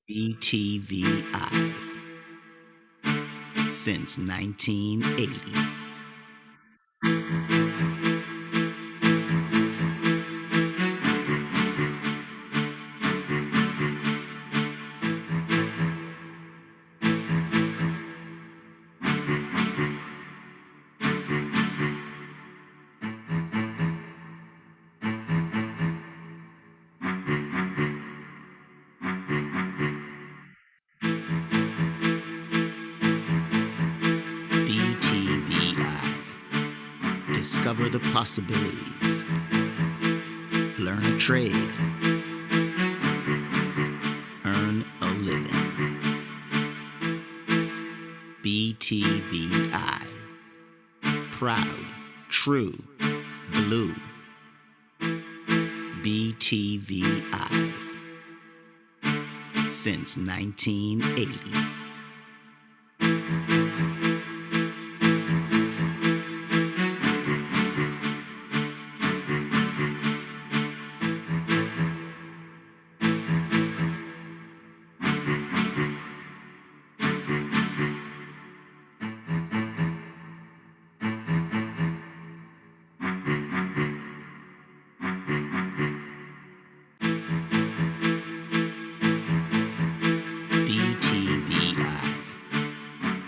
BTVI since 1980. BTVI. Discover the possibilities. Learn a trade. Earn a living. BTVI. Proud, true, blue. BTVI. Since 1980. BTVI.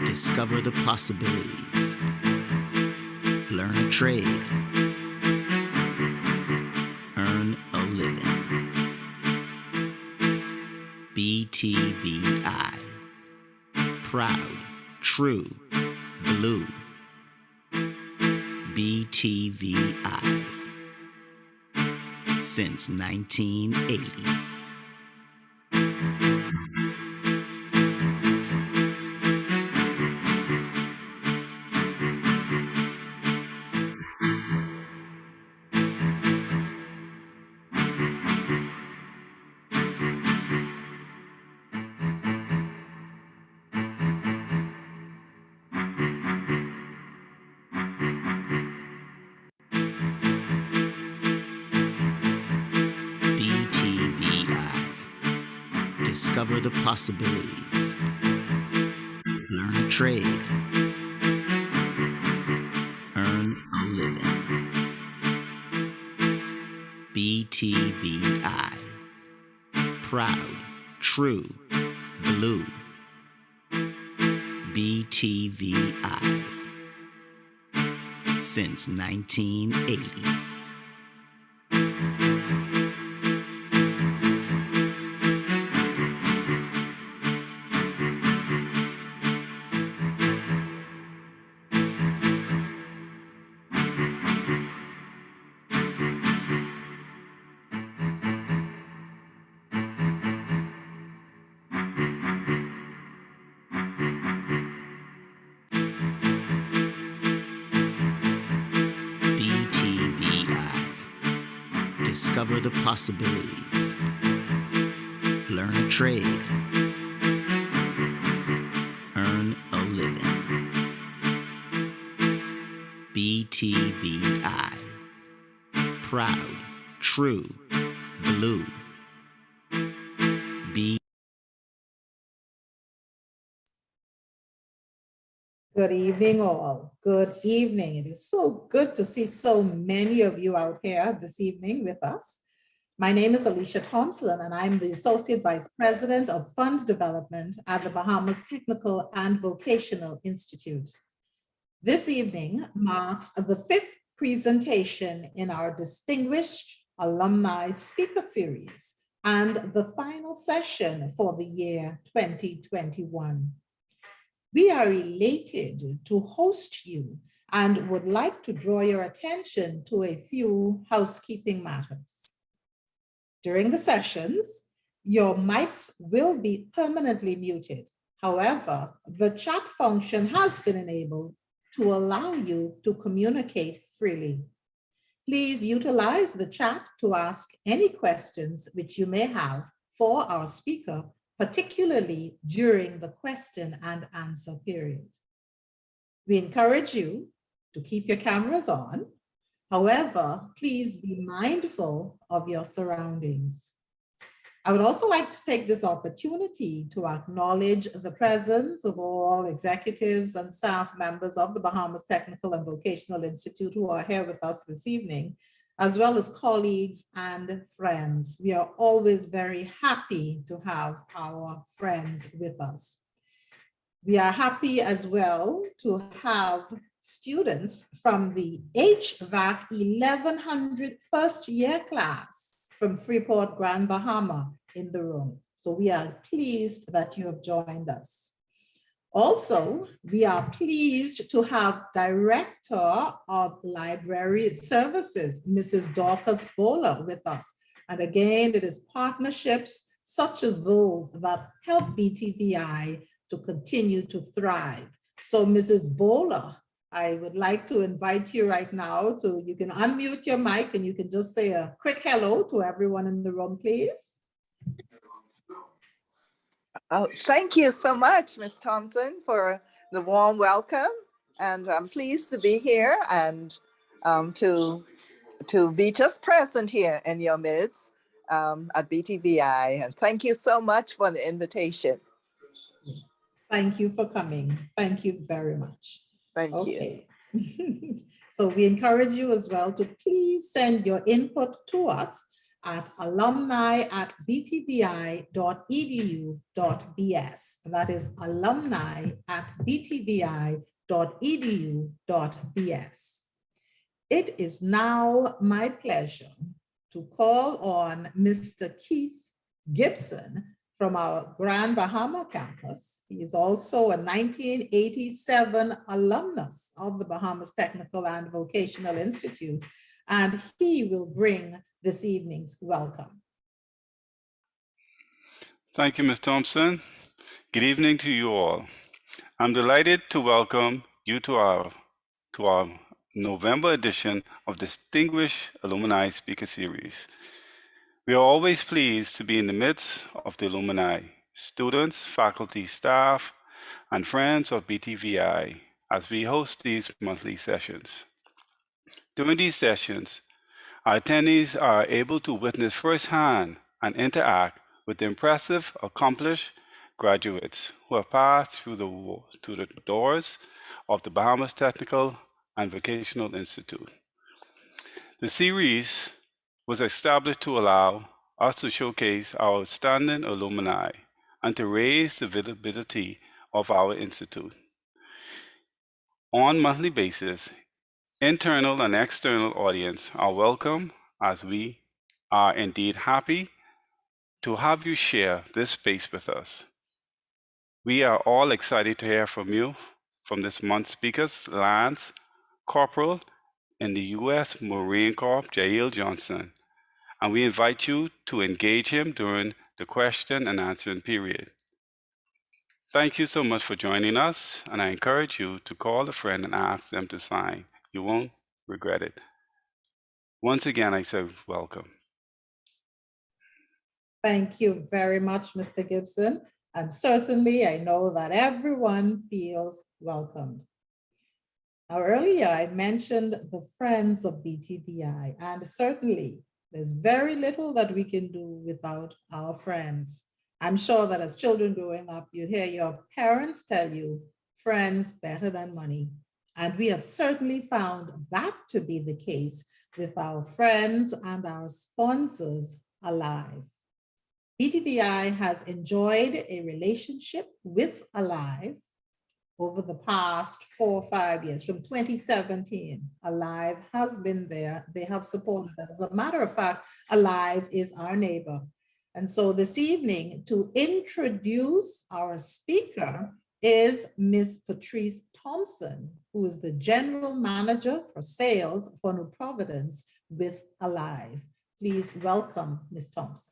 Discover the possibilities. Learn a trade. Earn a living. BTVI. Proud, true, blue. BTVI. Since 1980. BTVI. Discover the possibilities. Learn a trade. Earn a living. BTVI. Proud, true, blue. BTVI. Since 1980. BTVI. Discover the possibilities. Learn a trade. Earn a living. BTVI. Proud, true, blue. Good evening, all. Good evening. It is so good to see so many of you out here this evening with us. My name is Alicia Thompson, and I'm the Associate Vice President of Fund Development at the Bahamas Technical and Vocational Institute. This evening marks the fifth presentation in our distinguished alumni speaker series and the final session for the year 2021. We are elated to host you and would like to draw your attention to a few housekeeping matters. During the sessions, your mics will be permanently muted. However, the chat function has been enabled to allow you to communicate freely. Please utilize the chat to ask any questions which you may have for our speaker, particularly during the question and answer period. We encourage you to keep your cameras on. However, please be mindful of your surroundings. I would also like to take this opportunity to acknowledge the presence of all executives and staff members of the Bahamas Technical and Vocational Institute who are here with us this evening, as well as colleagues and friends. We are always very happy to have our friends with us. We are happy as well to have students from the HVAC 1100 first year class from Freeport, Grand Bahama in the room. So we are pleased that you have joined us. Also, we are pleased to have Director of Library Services, Mrs. Dorcas Bowler, with us. And again, it is partnerships such as those that help BTVI to continue to thrive. So Mrs. Bowler, I would like to invite you right now to, you can unmute your mic and you can just say a quick hello to everyone in the room, please. Oh, thank you so much, Ms. Thompson, for the warm welcome. And I'm pleased to be here and to be just present here in your midst at BTVI. And thank you so much for the invitation. Thank you for coming. Thank you very much. Thank you. So we encourage you as well to please send your input to us at alumni@btvi.edu.bs. That is alumni@btvi.edu.bs. It is now my pleasure to call on Mr. Keith Gibson from our Grand Bahama campus. He is also a 1987 alumnus of the Bahamas Technical and Vocational Institute, and he will bring this evening's welcome. Thank you, Ms. Thompson. Good evening to you all. I'm delighted to welcome you to our November edition of Distinguished Alumni Speaker Series. We are always pleased to be in the midst of the alumni, students, faculty, staff, and friends of BTVI as we host these monthly sessions. During these sessions, our attendees are able to witness firsthand and interact with the impressive, accomplished graduates who have passed through the doors of the Bahamas Technical and Vocational Institute. The series was established to allow us to showcase our outstanding alumni and to raise the visibility of our institute. On a monthly basis, internal and external audience are welcome, as we are indeed happy to have you share this space with us. We are all excited to hear from you, from this month's speakers, Lance Corporal in the U.S. Marine Corps, Jahlil Johnson, and we invite you to engage him during the question and answering period. Thank you so much for joining us, and I encourage you to call a friend and ask them to sign. You won't regret it. Once again, I say welcome. Thank you very much, Mr. Gibson. And certainly I know that everyone feels welcomed. Now, earlier I mentioned the friends of BTVI, and certainly there's very little that we can do without our friends. I'm sure that as children growing up, you hear your parents tell you, friends better than money. And we have certainly found that to be the case with our friends and our sponsors Aliv. BTVI has enjoyed a relationship with Aliv over the past 4 or 5 years. From 2017, Aliv has been there. They have supported us. As a matter of fact, Aliv is our neighbor. And so this evening, to introduce our speaker is Ms. Patrice Thompson, who is the General Manager for Sales for New Providence with Aliv. Please welcome Ms. Thompson.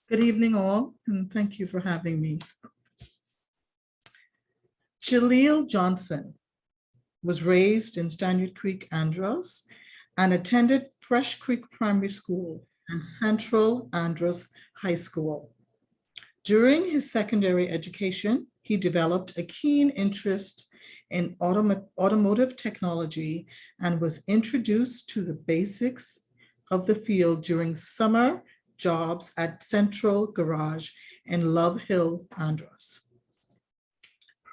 Good evening, all, and thank you for having me. Jahlil Johnson was raised in Stanyard Creek, Andros, and attended Fresh Creek Primary School and Central Andros High School. During his secondary education, he developed a keen interest in automotive technology and was introduced to the basics of the field during summer jobs at Central Garage in Love Hill, Andros.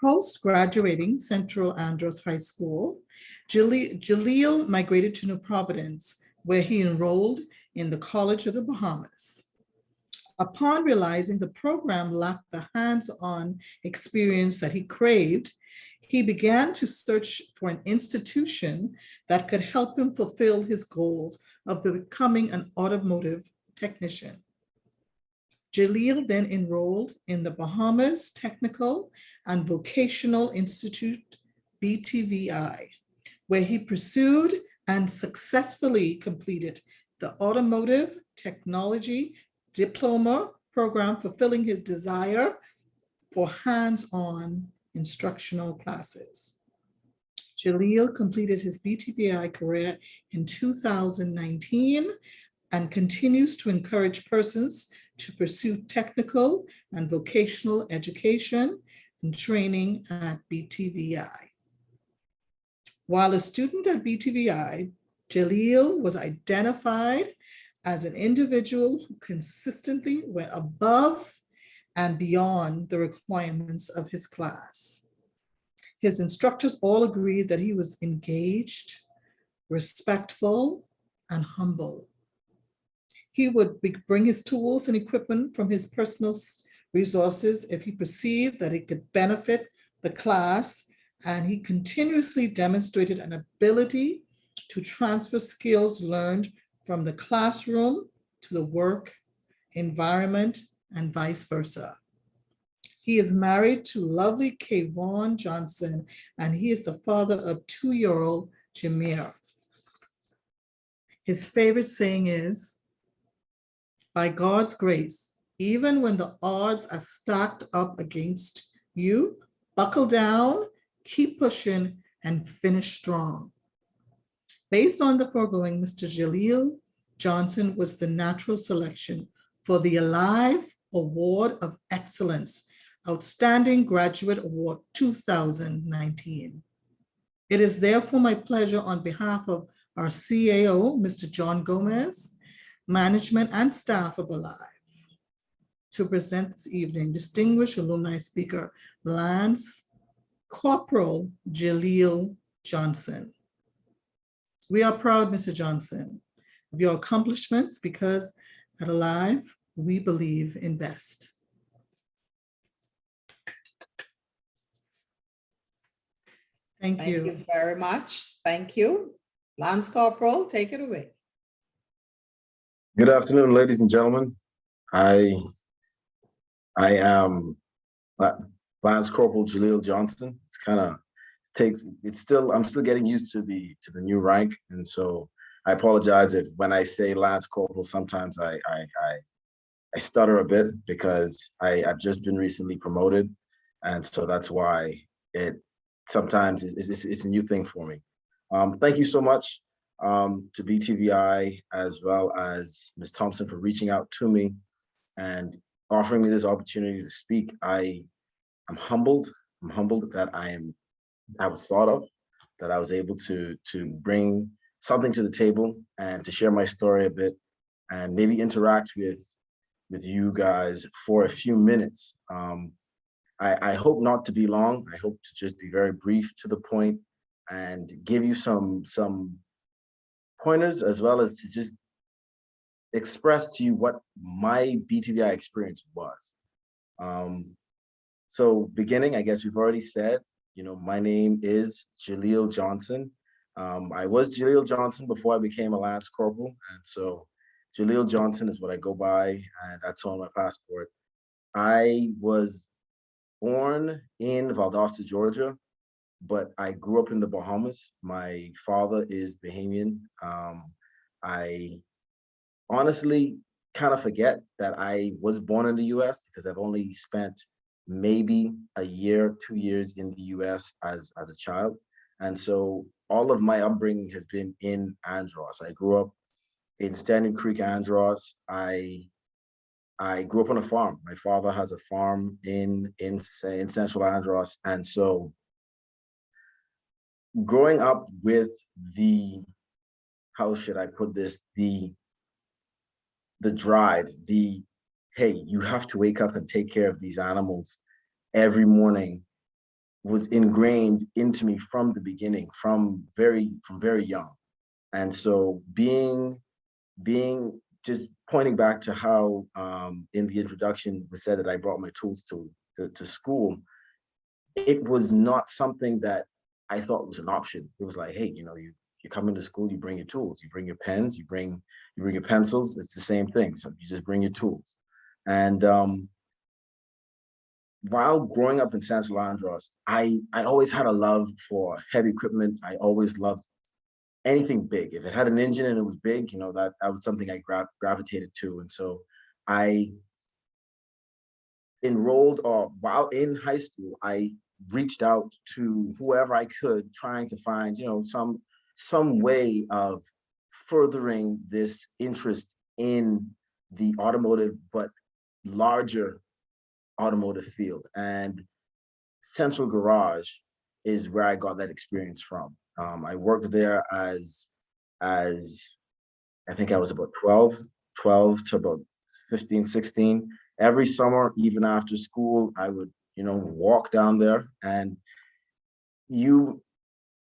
Post-graduating Central Andros High School, Jahlil migrated to New Providence, where he enrolled in the College of the Bahamas. Upon realizing the program lacked the hands-on experience that he craved, he began to search for an institution that could help him fulfill his goals of becoming an automotive technician. Jahlil then enrolled in the Bahamas Technical and Vocational Institute, BTVI, where he pursued and successfully completed the Automotive Technology Diploma program, fulfilling his desire for hands-on instructional classes. Jahlil completed his BTVI career in 2019 and continues to encourage persons to pursue technical and vocational education and training at BTVI. While a student at BTVI, Jahlil was identified as an individual who consistently went above and beyond the requirements of his class. His instructors all agreed that he was engaged, respectful, and humble. He would bring his tools and equipment from his personal resources if he perceived that it could benefit the class, and he continuously demonstrated an ability to transfer skills learned from the classroom to the work environment and vice versa. He is married to lovely Kayvon Johnson, and he is the father of 2-year-old Jameer. His favorite saying is, "By God's grace, even when the odds are stacked up against you, buckle down, keep pushing, and finish strong." Based on the foregoing, Mr. Jahlil Johnson was the natural selection for the Aliv Award of Excellence, Outstanding Graduate Award 2019. It is therefore my pleasure, on behalf of our CAO, Mr. John Gomez, management and staff of Aliv, to present this evening distinguished alumni speaker, Lance Corporal Jahlil Johnson. We are proud, Mr. Johnson, of your accomplishments, because at Aliv, we believe in best. Thank you. Thank you very much. Thank you. Lance Corporal, take it away. Good afternoon, ladies and gentlemen. I am Lance Corporal Jahlil Johnson. I'm still getting used to the new rank, and so I apologize if when I say Lance Corporal, sometimes I stutter a bit, because I've just been recently promoted, and so that's why sometimes it's a new thing for me. Thank you so much to BTVI, as well as Ms. Thompson, for reaching out to me and offering me this opportunity to speak. I'm humbled. I'm humbled that I was thought of, that I was able to bring something to the table and to share my story a bit, and maybe interact with you guys for a few minutes. I hope not to be long. I hope to just be very brief, to the point, and give you some pointers, as well as to just express to you what my BTVI experience was. So beginning, I guess we've already said, my name is Jahlil Johnson. I was Jahlil Johnson before I became a Lance Corporal, and so Jahlil Johnson is what I go by, and that's on my passport. I was born in Valdosta, Georgia, but I grew up in the Bahamas. My father is Bahamian. I honestly kind of forget that I was born in the US, because I've only spent maybe a year, 2 years in the US as a child. And so all of my upbringing has been in Andros. I grew up in Standing Creek, Andros. I grew up on a farm. My father has a farm in Central Andros. And so growing up with the, how should I put this, the drive, hey, you have to wake up and take care of these animals every morning was ingrained into me from the beginning, from very young. And so being just pointing back to how in the introduction was said that I brought my tools to school, it was not something that I thought was an option. It was like, hey, you come into school, you bring your tools, you bring your pens, you bring your pencils. It's the same thing. So you just bring your tools. And while growing up in Central Andros, I always had a love for heavy equipment. I always loved anything big. If it had an engine and it was big, that was something I gravitated to. And so I enrolled, or while in high school, I reached out to whoever I could, trying to find, some way of furthering this interest in the automotive, but larger automotive field. And Central Garage is where I got that experience from. I worked there as I think I was about 12 to about 15, 16. Every summer, even after school, I would, walk down there. And you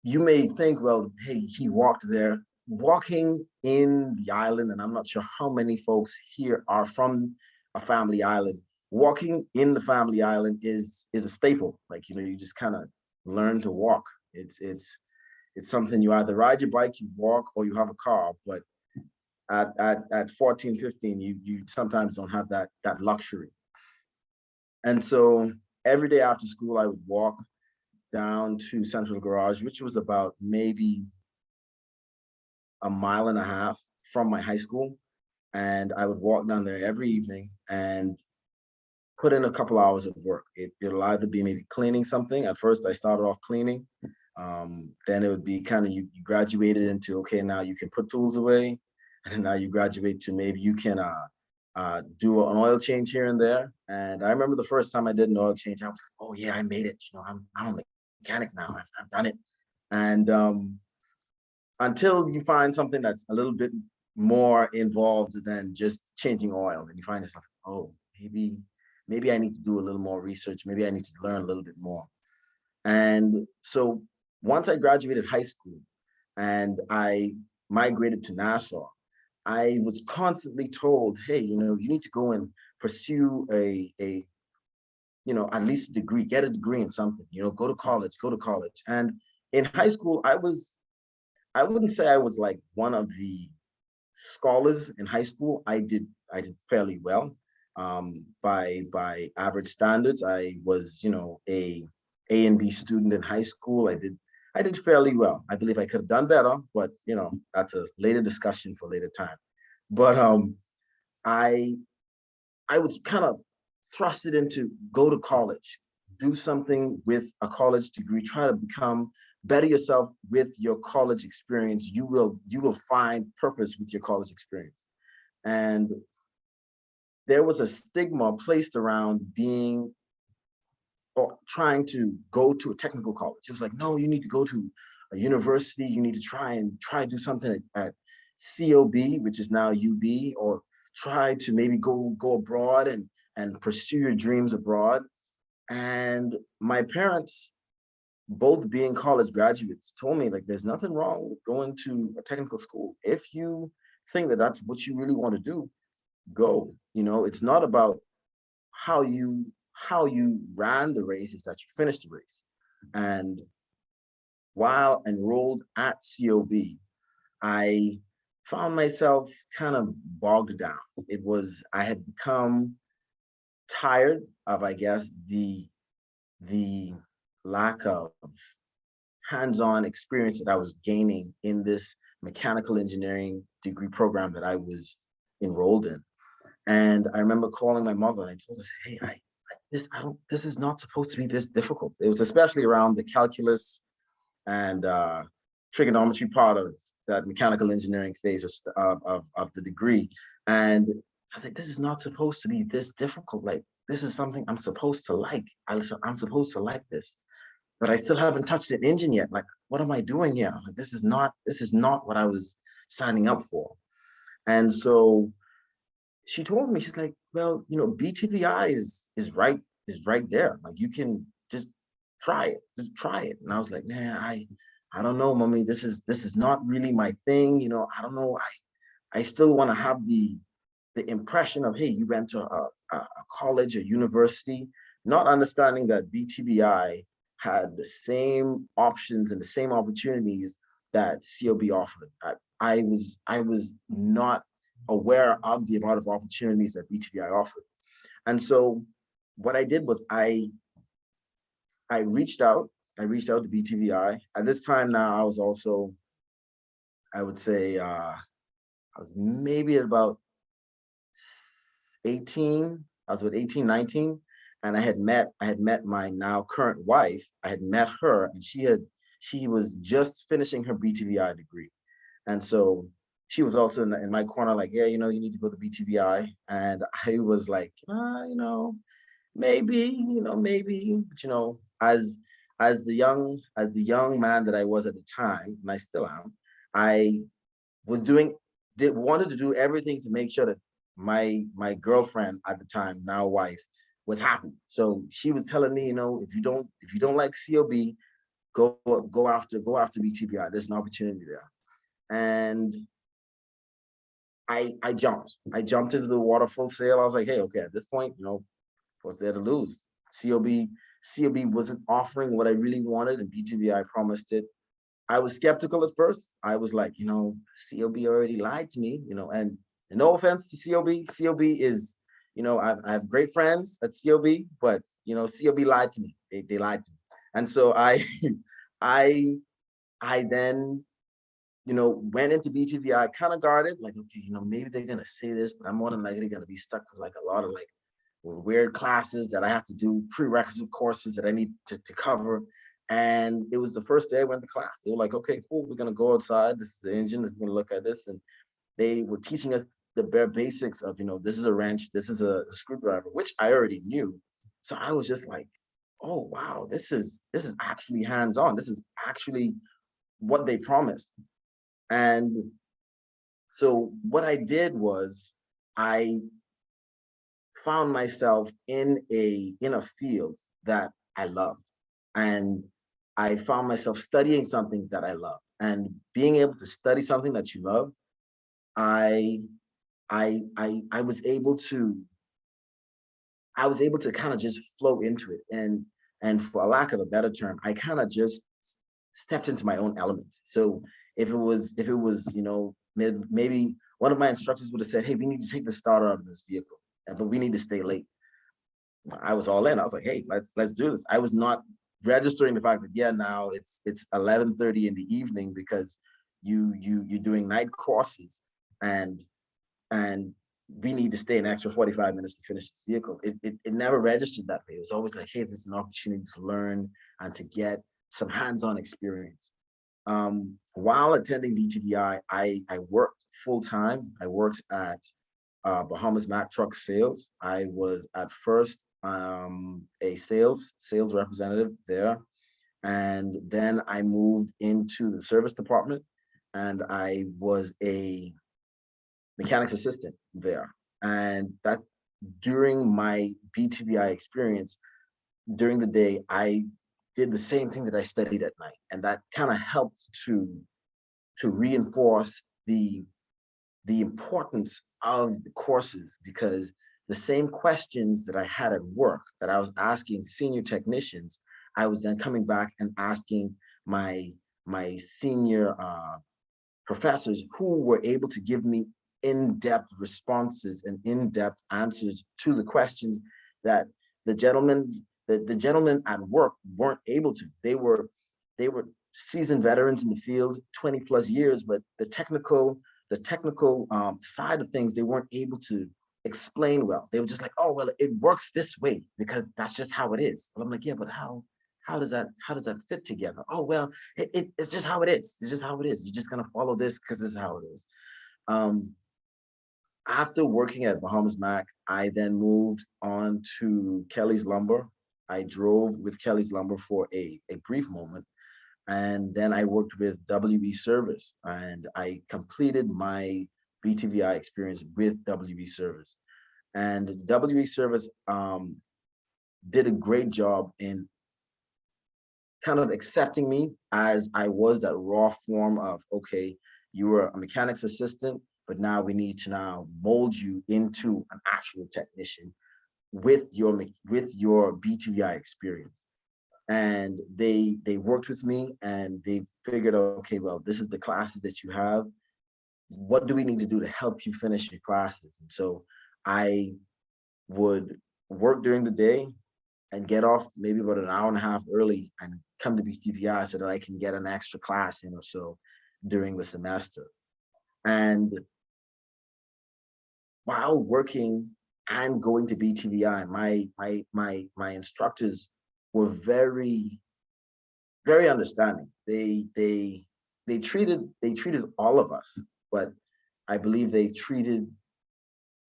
may think, well, hey, he walked there. Walking in the island, and I'm not sure how many folks here are from a family island. Walking in the family island is a staple. Like, you just kind of learn to walk. It's something you either ride your bike, you walk, or you have a car. But at 14, 15, you sometimes don't have that luxury. And so every day after school, I would walk down to Central Garage, which was about maybe a mile and a half from my high school. And I would walk down there every evening and put in a couple hours of work. It'll either be maybe cleaning something. At first, I started off cleaning. Then it would be kind of, you graduated into, okay, now you can put tools away. And now you graduate to maybe you can do an oil change here and there. And I remember the first time I did an oil change, I was like, oh yeah, I made it. I'm a mechanic now. I've done it. And until you find something that's a little bit more involved than just changing oil, and you find yourself, oh, maybe I need to do a little more research. Maybe I need to learn a little bit more. And so once I graduated high school and I migrated to Nassau, I was constantly told, hey, you need to go and pursue a at least a degree, get a degree in something, go to college. And in high school, I wouldn't say I was like one of the scholars in high school. I did fairly well. By average standards, I was, a and B student in high school. I did fairly well. I believe I could have done better, but that's a later discussion for later time. But I was kind of thrusted into go to college, do something with a college degree, try to better yourself with your college experience. You will find purpose with your college experience. And there was a stigma placed around being or trying to go to a technical college. It was like, no, you need to go to a university. You need to try do something at COB, which is now UB, or try to maybe go abroad and pursue your dreams abroad. And my parents, both being college graduates, told me, like, there's nothing wrong with going to a technical school. If you think that that's what you really want to do, go. It's not about how you ran the race, is that you finished the race. And while enrolled at COB, I found myself kind of bogged down. I had become tired of, I guess, the lack of hands-on experience that I was gaining in this mechanical engineering degree program that I was enrolled in. And I remember calling my mother and I told her, hey, this is not supposed to be this difficult. It was especially around the calculus and trigonometry part of that mechanical engineering phase of the degree. And I was like, this is not supposed to be this difficult. Like, this is something I'm supposed to like. I'm supposed to like this. but I still haven't touched the engine yet. Like, what am I doing here? Like, this is not what I was signing up for. And so she told me, she's like, well, BTVI is right there. Like, you can just try it. And I was like, man, I don't know, mommy. This is not really my thing. I don't know. I still want to have the impression of, hey, you went to a college, a university, not understanding that BTVI had the same options and the same opportunities that COB offered. I was not aware of the amount of opportunities that BTVI offered. And so what I did was I reached out to BTVI. At this time now, I was also, I would say, I was maybe at about 18. I was with 18, 19, and I had met my now current wife. I had met her, and she was just finishing her BTVI degree. And so she was also in my corner, like, yeah, you need to go to BTVI. And I was like, maybe, but as the young man that I was at the time, and I still am, I was wanted to do everything to make sure that my girlfriend at the time, now wife, was happy. So she was telling me, if you don't like COB, go after BTVI. There's an opportunity there. And I jumped into the water full sail. I was like, hey, okay, at this point, what's there to lose? COB wasn't offering what I really wanted, and BTVI promised it. I was skeptical at first. I was like, COB already lied to me, and no offense to COB is, I have great friends at COB, but COB lied to me. They lied to me. And so I then, went into BTVI kind of guarded, like, okay, maybe they're gonna say this, but I'm more than likely gonna be stuck with like a lot of like weird classes that I have to do, prerequisite courses that I need to cover. And it was the first day I went to class. They were like, okay, cool, we're gonna go outside. This is the engine, we're gonna look at this. And they were teaching us the bare basics of, this is a wrench, this is a screwdriver, which I already knew. So I was just like, oh wow, this is actually hands-on. This is actually what they promised. And so what I did was I found myself in a field that I loved. And I found myself studying something that I love. And being able to study something that you love, I was able to kind of just flow into it. And for a lack of a better term, I kind of just stepped into my own element. So if it was, maybe one of my instructors would have said, hey, we need to take the starter out of this vehicle, but we need to stay late. I was all in. I was like, hey, let's do this. I was not registering the fact that, yeah, now it's 11:30 in the evening because you're doing night courses and we need to stay an extra 45 minutes to finish this vehicle. It never registered that way. It was always like, hey, this is an opportunity to learn and to get some hands-on experience. While attending BTVI, I worked full-time. I worked at Bahamas Mack Truck Sales. I was at first a sales representative there. And then I moved into the service department and I was a mechanics assistant there. And that during my BTVI experience, during the day, I did the same thing that I studied at night. And that kind of helped to reinforce the importance of the courses, because the same questions that I had at work that I was asking senior technicians, I was then coming back and asking my senior professors who were able to give me in-depth responses and in-depth answers to the questions that the gentlemen at work weren't able to. They were seasoned veterans in the field, 20 plus years, but the technical side of things, they weren't able to explain well. They were just like, oh, well, it works this way because that's just how it is. But I'm like, yeah, but how does that fit together? Oh, well, it's just how it is. It's just how it is. You're just gonna follow this because this is how it is. After working at Bahamas Mack, I then moved on to Kelly's Lumber I drove with Kelly's Lumber for a brief moment. And then I worked with WB Service, and I completed my BTVI experience with WB Service. And WB Service did a great job in kind of accepting me as I was, that raw form of, okay, you were a mechanics assistant, but now we need to now mold you into an actual technician with your BTVI experience. And they worked with me, and they figured, okay, well, this is the classes that you have. What do we need to do to help you finish your classes? And so I would work during the day and get off maybe about an hour and a half early and come to BTVI so that I can get an extra class in or so during the semester. And while working and going to BTVI, my instructors were very, very understanding. They treated all of us, but I believe they treated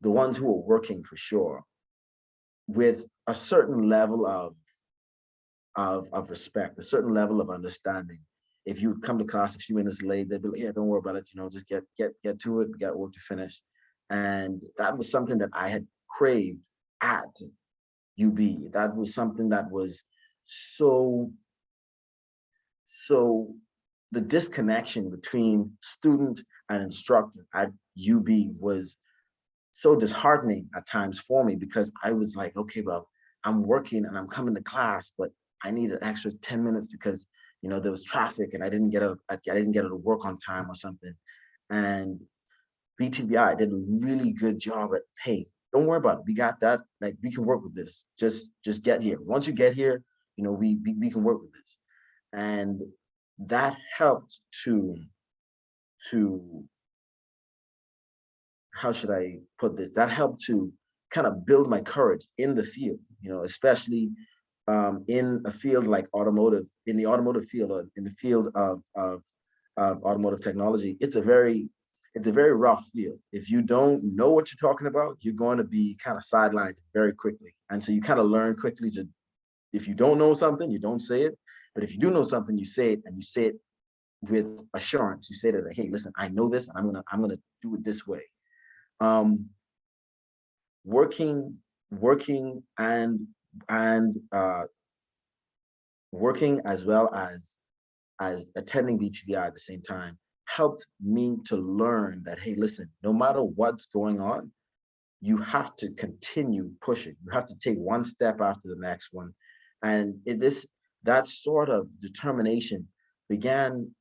the ones who were working for sure with a certain level of respect, a certain level of understanding. If you come to class a few minutes late, they'd be like, yeah, don't worry about it, just get to it, we got work to finish. And that was something that I had craved at UB. That was something that was so the disconnection between student and instructor at UB was so disheartening at times for me, because I was like, okay, well, I'm working and I'm coming to class, but I need an extra 10 minutes because there was traffic and I didn't get out of work on time or something. And BTVI did a really good job at, hey, don't worry about it. We got that. Like, we can work with this. Just get here. Once you get here, we can work with this. And that helped to how should I put this? That helped to kind of build my courage in the field, especially in a field like automotive, in the automotive field, or in the field of automotive technology. It's a very rough field. If you don't know what you're talking about, you're going to be kind of sidelined very quickly. And so you kind of learn quickly to, if you don't know something, you don't say it. But if you do know something, you say it, and you say it with assurance. You say that, hey, listen, I know this, and I'm gonna do it this way. Working and working as well as attending BTVI at the same time helped me to learn that, hey, listen, no matter what's going on, you have to continue pushing. You have to take one step after the next one. And that sort of determination began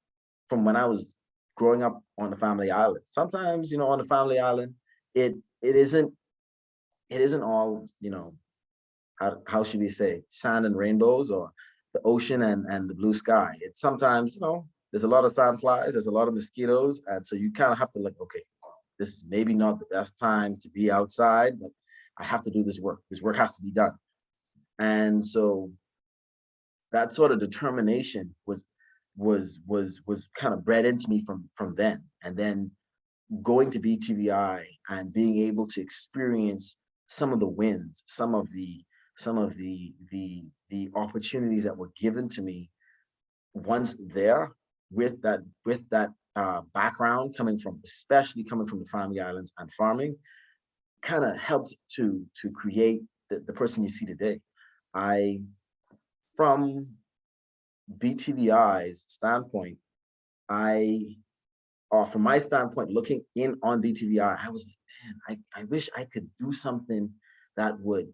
from when I was growing up on the family island. Sometimes, on the family island, it isn't all, how should we say, sand and rainbows, or the ocean and the blue sky. It's sometimes, there's a lot of sandflies, there's a lot of mosquitoes. And so you kind of have to like, okay, this is maybe not the best time to be outside, but I have to do this work. This work has to be done. And so that sort of determination was kind of bred into me from then. And then going to BTVI and being able to experience some of the wins, some of the opportunities that were given to me once there, with that background especially coming from the family islands and farming, kind of helped to create the person you see today. From BTVI's standpoint, from my standpoint, looking in on BTVI, I was like, man, I wish I could do something that would,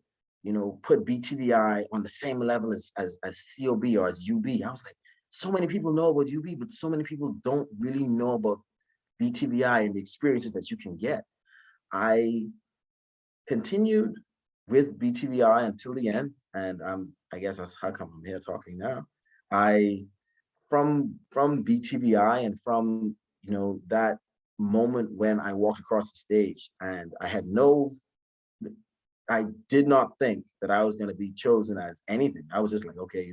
put BTVI on the same level as COB or as UB. I was like, so many people know about UB, but so many people don't really know about BTVI and the experiences that you can get. I continued with BTVI until the end, and I guess that's how come I'm here talking now. From BTVI and from that moment when I walked across the stage, and I did not think that I was going to be chosen as anything. I was just like, okay,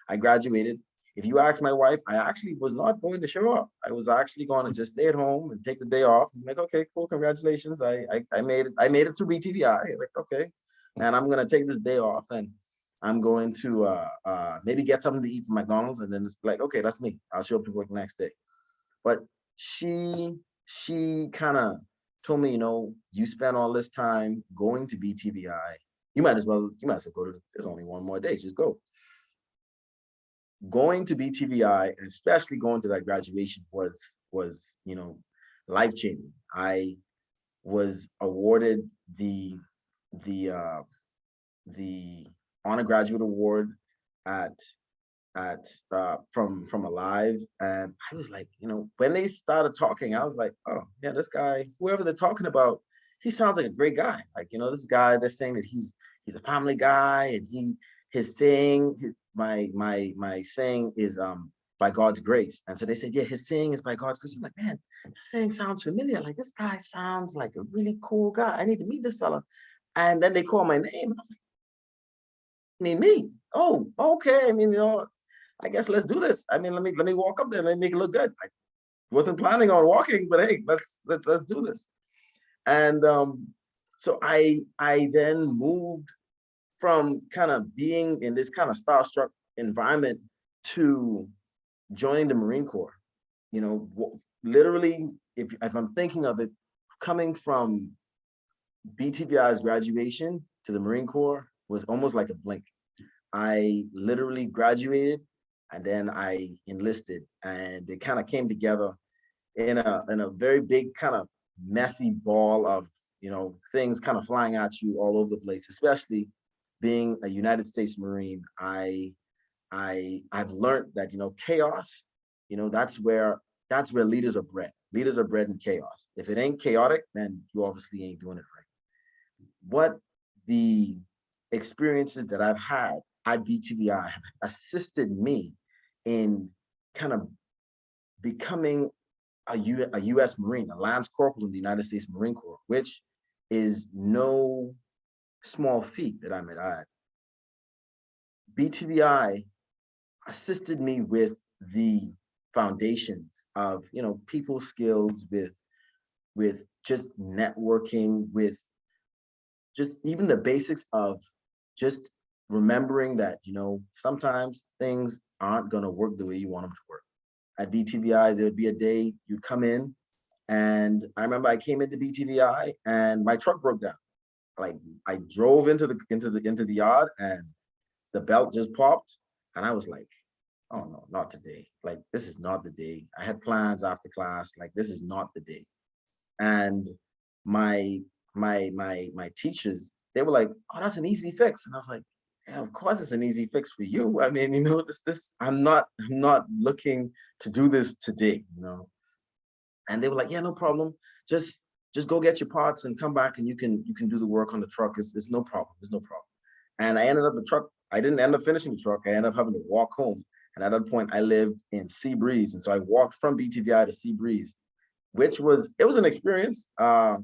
I graduated. If you ask my wife, I actually was not going to show up. I was actually going to just stay at home and take the day off. I'm like, okay, cool, congratulations. I made it through BTVI. Like, okay, and I'm going to take this day off. And I'm going to maybe get something to eat from McDonald's, and then it's like, okay, that's me. I'll show up to work the next day. But she kind of told me, you spent all this time going to BTVI. You might as well go to, there's only one more day, just go. Going to BTVI, and especially going to that graduation was life-changing. I was awarded the honor graduate award from Aliv, and I was like, when they started talking, I was like, oh yeah, this guy, whoever they're talking about, he sounds like a great guy. Like, this guy, they're saying that he's a family guy, and his saying, my saying is by God's grace. And so they said, yeah, his saying is by God's grace. I'm like, man, the saying sounds familiar. Like, this guy sounds like a really cool guy. I need to meet this fella. And then they call my name, and I was like, me? Oh, okay. I mean, I guess let's do this. I mean, let me walk up there and make it look good. I wasn't planning on walking, but hey, let's do this. And so I then moved from kind of being in this kind of starstruck environment to joining the Marine Corps. Literally, if I'm thinking of it, coming from BTVI's graduation to the Marine Corps was almost like a blink. I literally graduated, and then I enlisted, and it kind of came together in a very big kind of messy ball of things kind of flying at you all over the place. Especially being a United States Marine, I've learned that chaos, that's where leaders are bred. Leaders are bred in chaos. If it ain't chaotic, then you obviously ain't doing it right. What the experiences that I've had at BTVI have assisted me in kind of becoming a U.S. Marine, a Lance Corporal in the United States Marine Corps, which is no small feat that I might add. BTVI assisted me with the foundations of people skills, with just networking, with just even the basics of just remembering that sometimes things aren't going to work the way you want them to work. At BTVI, there'd be a day you'd come in, and I remember I came into BTVI and my truck broke down. Like, I drove into the yard, and the belt just popped, and I was like, oh no, not today. Like, this is not the day. I had plans after class. Like, this is not the day. And my teachers, they were like, oh, that's an easy fix. And I was like, yeah, of course it's an easy fix for you. I mean, I'm not looking to do this today, And they were like, yeah, no problem. Just go get your parts and come back, and you can do the work on the truck. It's no problem. There's no problem. And I ended up I didn't end up finishing the truck. I ended up having to walk home. And at that point, I lived in Sea Breeze. And so I walked from BTVI to Sea Breeze, which was an experience. I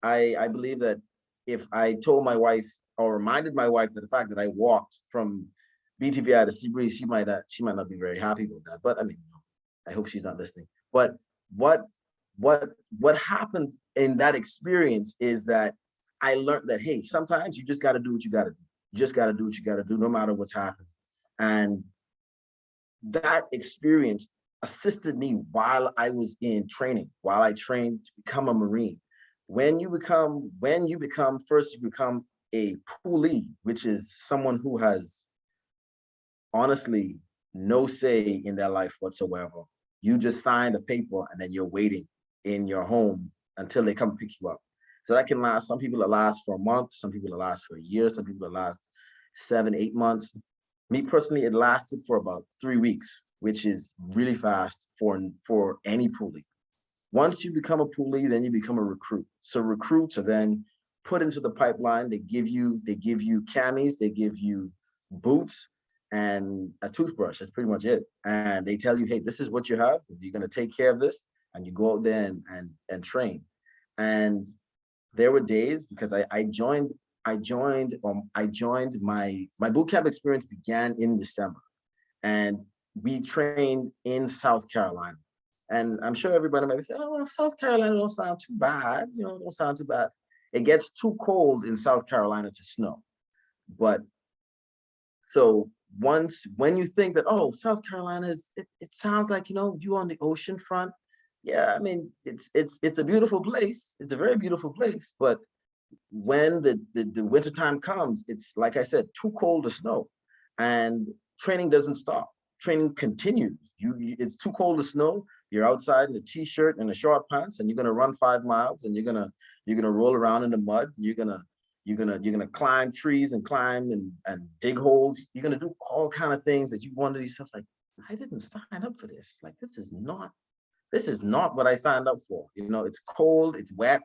believe that if I told my wife or reminded my wife that the fact that I walked from BTVI to Sea Breeze, she might not be very happy with that. But I mean, I hope she's not listening. But what happened in that experience is that I learned that, hey, sometimes you just got to do what you got to do. You just got to do what you got to do, no matter what's happening. And that experience assisted me while I was in training, while I trained to become a Marine. When you become a poolee, which is someone who has honestly no say in their life whatsoever. You just signed a paper, and then you're waiting in your home until they come pick you up. So that can last, some people it lasts for a month, some people it lasts for a year, some people it lasts 7-8 months. Me personally, it lasted for about 3 weeks, which is really fast for any poolee. Once you become a poolee, then you become a recruit. So recruits are then put into the pipeline. They give you camis, they give you boots and a toothbrush. That's pretty much it. And they tell you, hey, this is what you have. You're going to take care of this, and you go out there and train. And there were days, because I joined my boot camp experience began in December, and we trained in South Carolina. And I'm sure everybody might say, oh, well, South Carolina don't sound too bad. Don't sound too bad. It gets too cold in South Carolina to snow. But So when you think that, oh, South Carolina it sounds like, you on the ocean front. Yeah, I mean, it's a beautiful place. It's a very beautiful place. But when the winter time comes, it's like I said, too cold to snow, and training doesn't stop. Training continues. It's too cold to snow. You're outside in a t-shirt and a short pants, and you're gonna run 5 miles, and you're gonna roll around in the mud. You're gonna climb trees and climb and dig holes. You're gonna do all kind of things that you wonder to yourself, like, I didn't sign up for this. Like, this is not what I signed up for. It's cold, it's wet.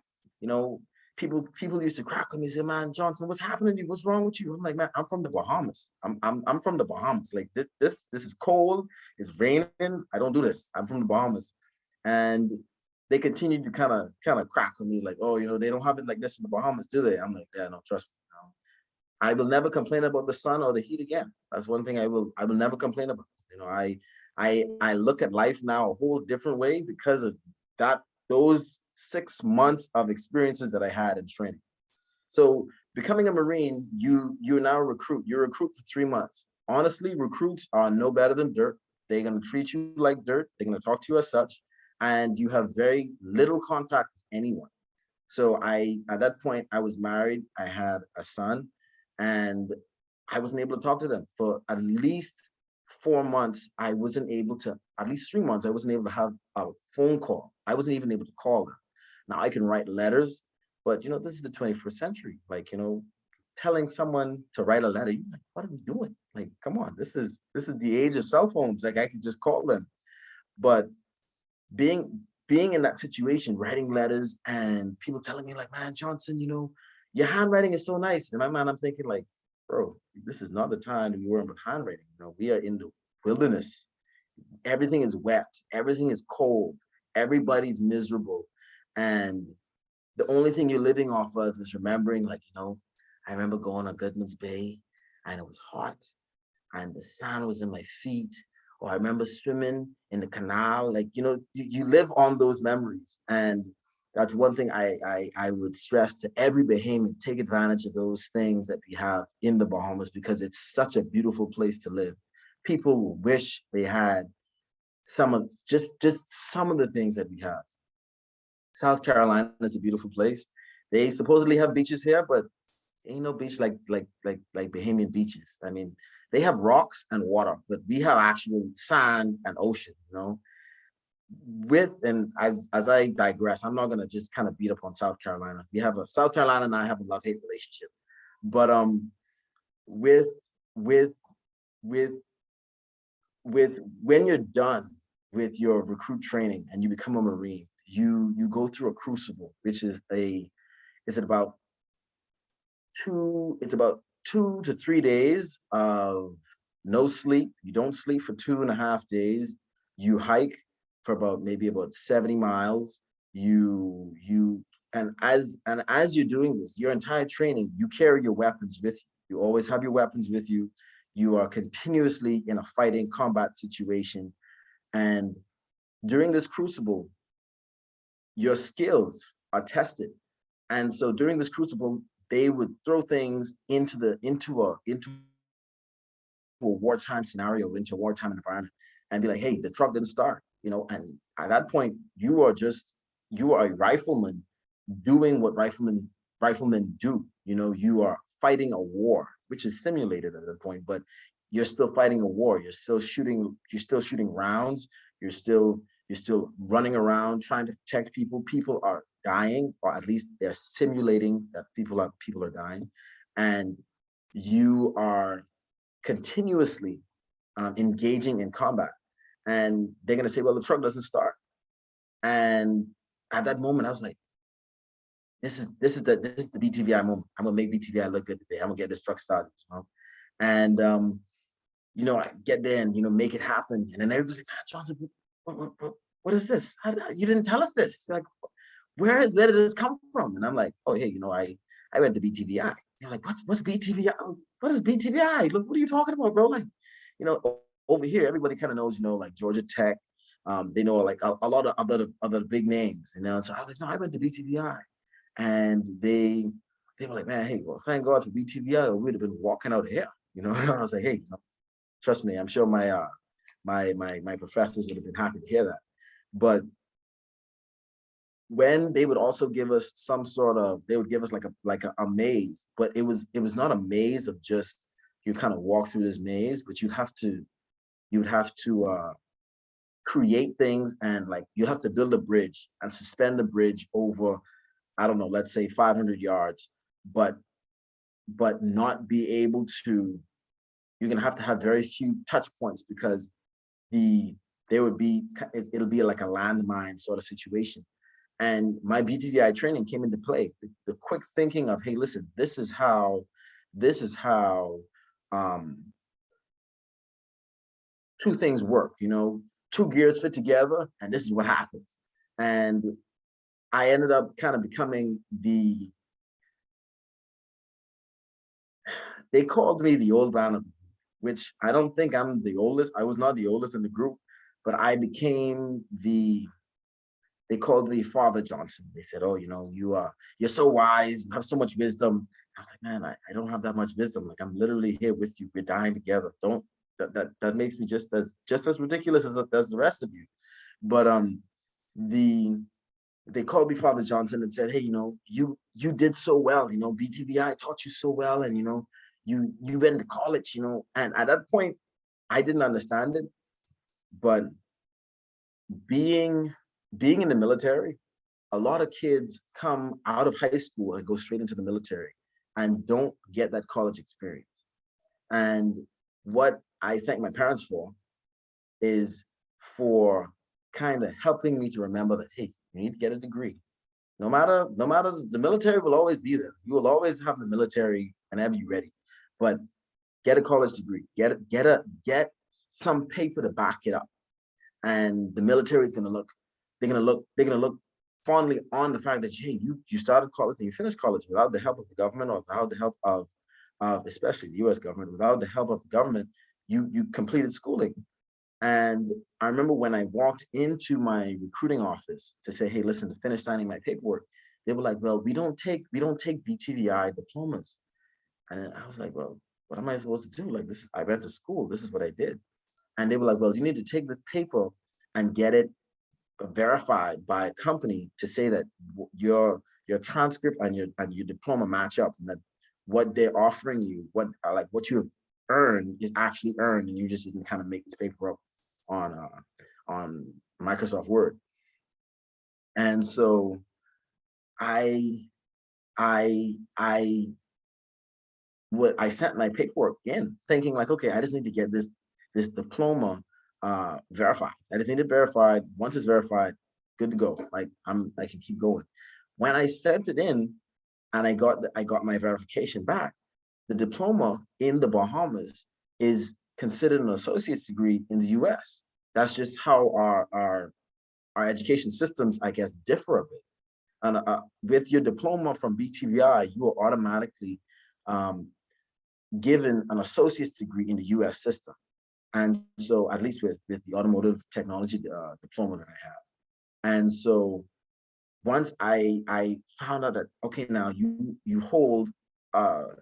People used to crack on me and say, man, Johnson, what's happening to you? What's wrong with you? I'm like, man, I'm from the Bahamas. I'm from the Bahamas. Like, this is cold, it's raining. I don't do this. I'm from the Bahamas. And they continued to kind of crack on me, like, oh, they don't have it like this in the Bahamas, do they? I'm like, yeah, no, trust me. I will never complain about the sun or the heat again. That's one thing I will never complain about. I look at life now a whole different way because of those 6 months of experiences that I had in training. So becoming a Marine, you're now a recruit. You're a recruit for 3 months. Honestly, recruits are no better than dirt. They're going to treat you like dirt. They're going to talk to you as such. And you have very little contact with anyone. So at that point, I was married. I had a son, and I wasn't able to talk to them for at least 4 months. I wasn't able to, at least 3 months, I wasn't able to have a phone call. I wasn't even able to call them. Now I can write letters, but this is the 21st century. Like, telling someone to write a letter, you're like, what are we doing? Like, come on, this is the age of cell phones. Like, I could just call them. But being in that situation, writing letters, and people telling me like, man, Johnson, your handwriting is so nice. In my mind, I'm thinking like, bro, this is not the time to be worrying about handwriting. We are in the wilderness. Everything is wet. Everything is cold. Everybody's miserable. And the only thing you're living off of is remembering, like, I remember going on Goodman's Bay, and it was hot, and the sand was in my feet. Or I remember swimming in the canal. Like, you live on those memories. And that's one thing I would stress to every Bahamian: take advantage of those things that we have in the Bahamas, because it's such a beautiful place to live. People wish they had some of the things that we have. South Carolina is a beautiful place. They supposedly have beaches here, but ain't no beach like Bahamian beaches. I mean, they have rocks and water, but we have actual sand and ocean, and as I digress, I'm not gonna just kind of beat up on South Carolina. South Carolina and I have a love-hate relationship. But with when you're done with your recruit training and you become a Marine, you go through a crucible, which is about 2 to 3 days of no sleep. You don't sleep for 2.5 days. You hike for maybe about 70 miles. And as you're doing this, your entire training, you carry your weapons with you. You always have your weapons with you. You are continuously in a fighting combat situation. And during this crucible, your skills are tested. And so during this crucible, they would throw things into a wartime scenario, into a wartime environment, and be like, hey, the truck didn't start, and at that point, you are a rifleman doing what riflemen do. You are fighting a war, which is simulated at that point, but you're still fighting a war. You're still shooting rounds. You're still running around trying to protect people. People are dying, or at least they're simulating that people are dying, and you are continuously engaging in combat. And they're gonna say, well, the truck doesn't start. And at that moment, I was like, this is the BTVI moment. I'm gonna make BTVI look good today. I'm gonna get this truck started, And I get there and make it happen. And then everybody's like, man, Johnson, what is this? You didn't tell us this. Like, where did this come from? And I'm like, oh, hey, I went to BTVI. You're like, what's BTVI? What is BTVI? Look, what are you talking about, bro? Like, over here, everybody kind of knows, like Georgia Tech. They know like a lot of other big names, So I was like, no, I went to BTVI. And they were like, man, hey, well, thank God for BTVI, or we'd have been walking out of here. you know. I was like, hey, trust me, I'm sure my professors would have been happy to hear that. But when they would also give us some sort of, they would give us like a maze, but it was not a maze of just you kind of walk through this maze, but you would have to create things, and like you have to build a bridge and suspend the bridge over, I don't know, let's say 500 yards, but not be able to, you're gonna have to have very few touch points because it'll be like a landmine sort of situation. And my BTVI training came into play. The quick thinking of, hey, listen, this is how two things work, you know, two gears fit together, and this is what happens. And I ended up kind of becoming they called me the old man of the group, which I don't think I'm the oldest. I was not the oldest in the group, but I became they called me Father Johnson. They said, oh, you know, you're so wise, you have so much wisdom. I was like, man, I don't have that much wisdom. Like, I'm literally here with you. We're dying together. Don't, that makes me just as ridiculous as the rest of you. But they called me Father Johnson and said, hey, you know, you did so well, you know, BTVI taught you so well, and you know, you went to college, you know. And at that point, I didn't understand it, but being in the military, a lot of kids come out of high school and go straight into the military and don't get that college experience. And what I thank my parents for is for kind of helping me to remember that, hey, you need to get a degree. No matter, the military will always be there. You will always have the military whenever you're ready. But get a college degree, get some paper to back it up. And the military is they're gonna look fondly on the fact that, hey, you started college and you finished college without the help of the government, or without the help of especially the US government, without the help of the government, you completed schooling. And I remember when I walked into my recruiting office to say, hey, listen, to finish signing my paperwork, they were like, well, we don't take BTVI diplomas. And I was like, well, what am I supposed to do? Like, I went to school, this is what I did. And they were like, well, you need to take this paper and get it verified by a company to say that your transcript and your diploma match up, and that what they're offering you, what you have earned is actually earned, and you just didn't kind of make this paper up on Microsoft Word. And so I sent my paperwork in thinking like, okay, I just need to get this diploma verified. I just need it verified. Once it's verified, good to go. Like, I can keep going. When I sent it in and I got my verification back, the diploma in the Bahamas is considered an associate's degree in the US. That's just how our education systems, I guess, differ a bit. And with your diploma from BTVI, you are automatically given an associate's degree in the US system. And so, at least with the automotive technology diploma that I have. And so once I found out that, okay, now you hold an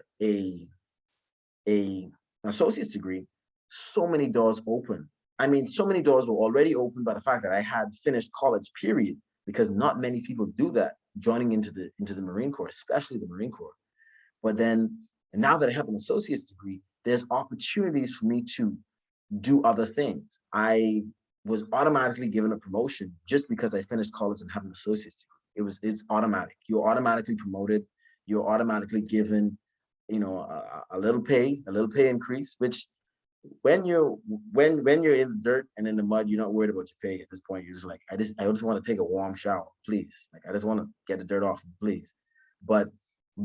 associate's degree, so many doors open. I mean, so many doors were already open by the fact that I had finished college, period, because not many people do that joining into the Marine Corps, especially the Marine Corps. But then, and now that I have an associate's degree, there's opportunities for me to do other things. I was automatically given a promotion just because I finished college and have an associate's degree. It's automatic. You're automatically promoted. You're automatically given, you know, a little pay increase, which when you're in the dirt and in the mud, you're not worried about your pay at this point. You're just like, I just want to take a warm shower, please. Like, I just want to get the dirt off, please. But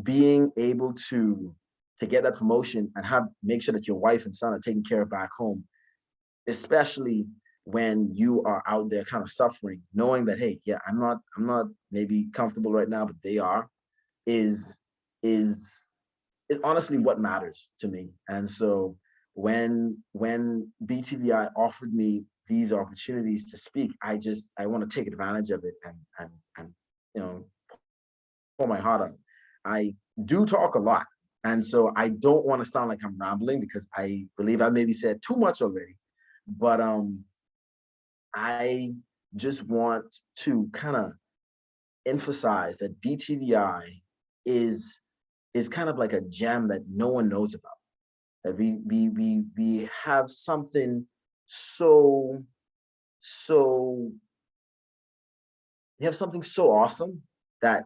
being able to get that promotion and make sure that your wife and son are taken care of back home, especially when you are out there kind of suffering, knowing that, hey, yeah, I'm not maybe comfortable right now, but they are, is honestly what matters to me. And so when BTVI offered me these opportunities to speak, I want to take advantage of it and you know, pour my heart out. I do talk a lot, And so I don't want to sound like I'm rambling because I believe I maybe said too much already, but I just want to kind of emphasize that BTVI is kind of like a gem that no one knows about. That we have something so we have something so awesome that,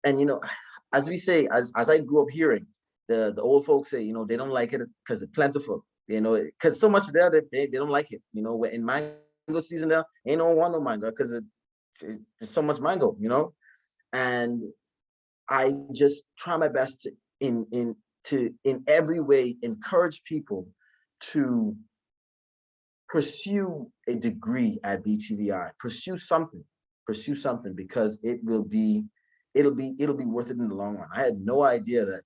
and as we say, as I grew up hearing the old folks say, they don't like it because it's plentiful, because so much there that they don't like it. In mango season there ain't no one no mango because there's so much mango, and I just try my best to in every way encourage people to pursue a degree at BTVI, pursue something because it'll be worth it in the long run. I had no idea that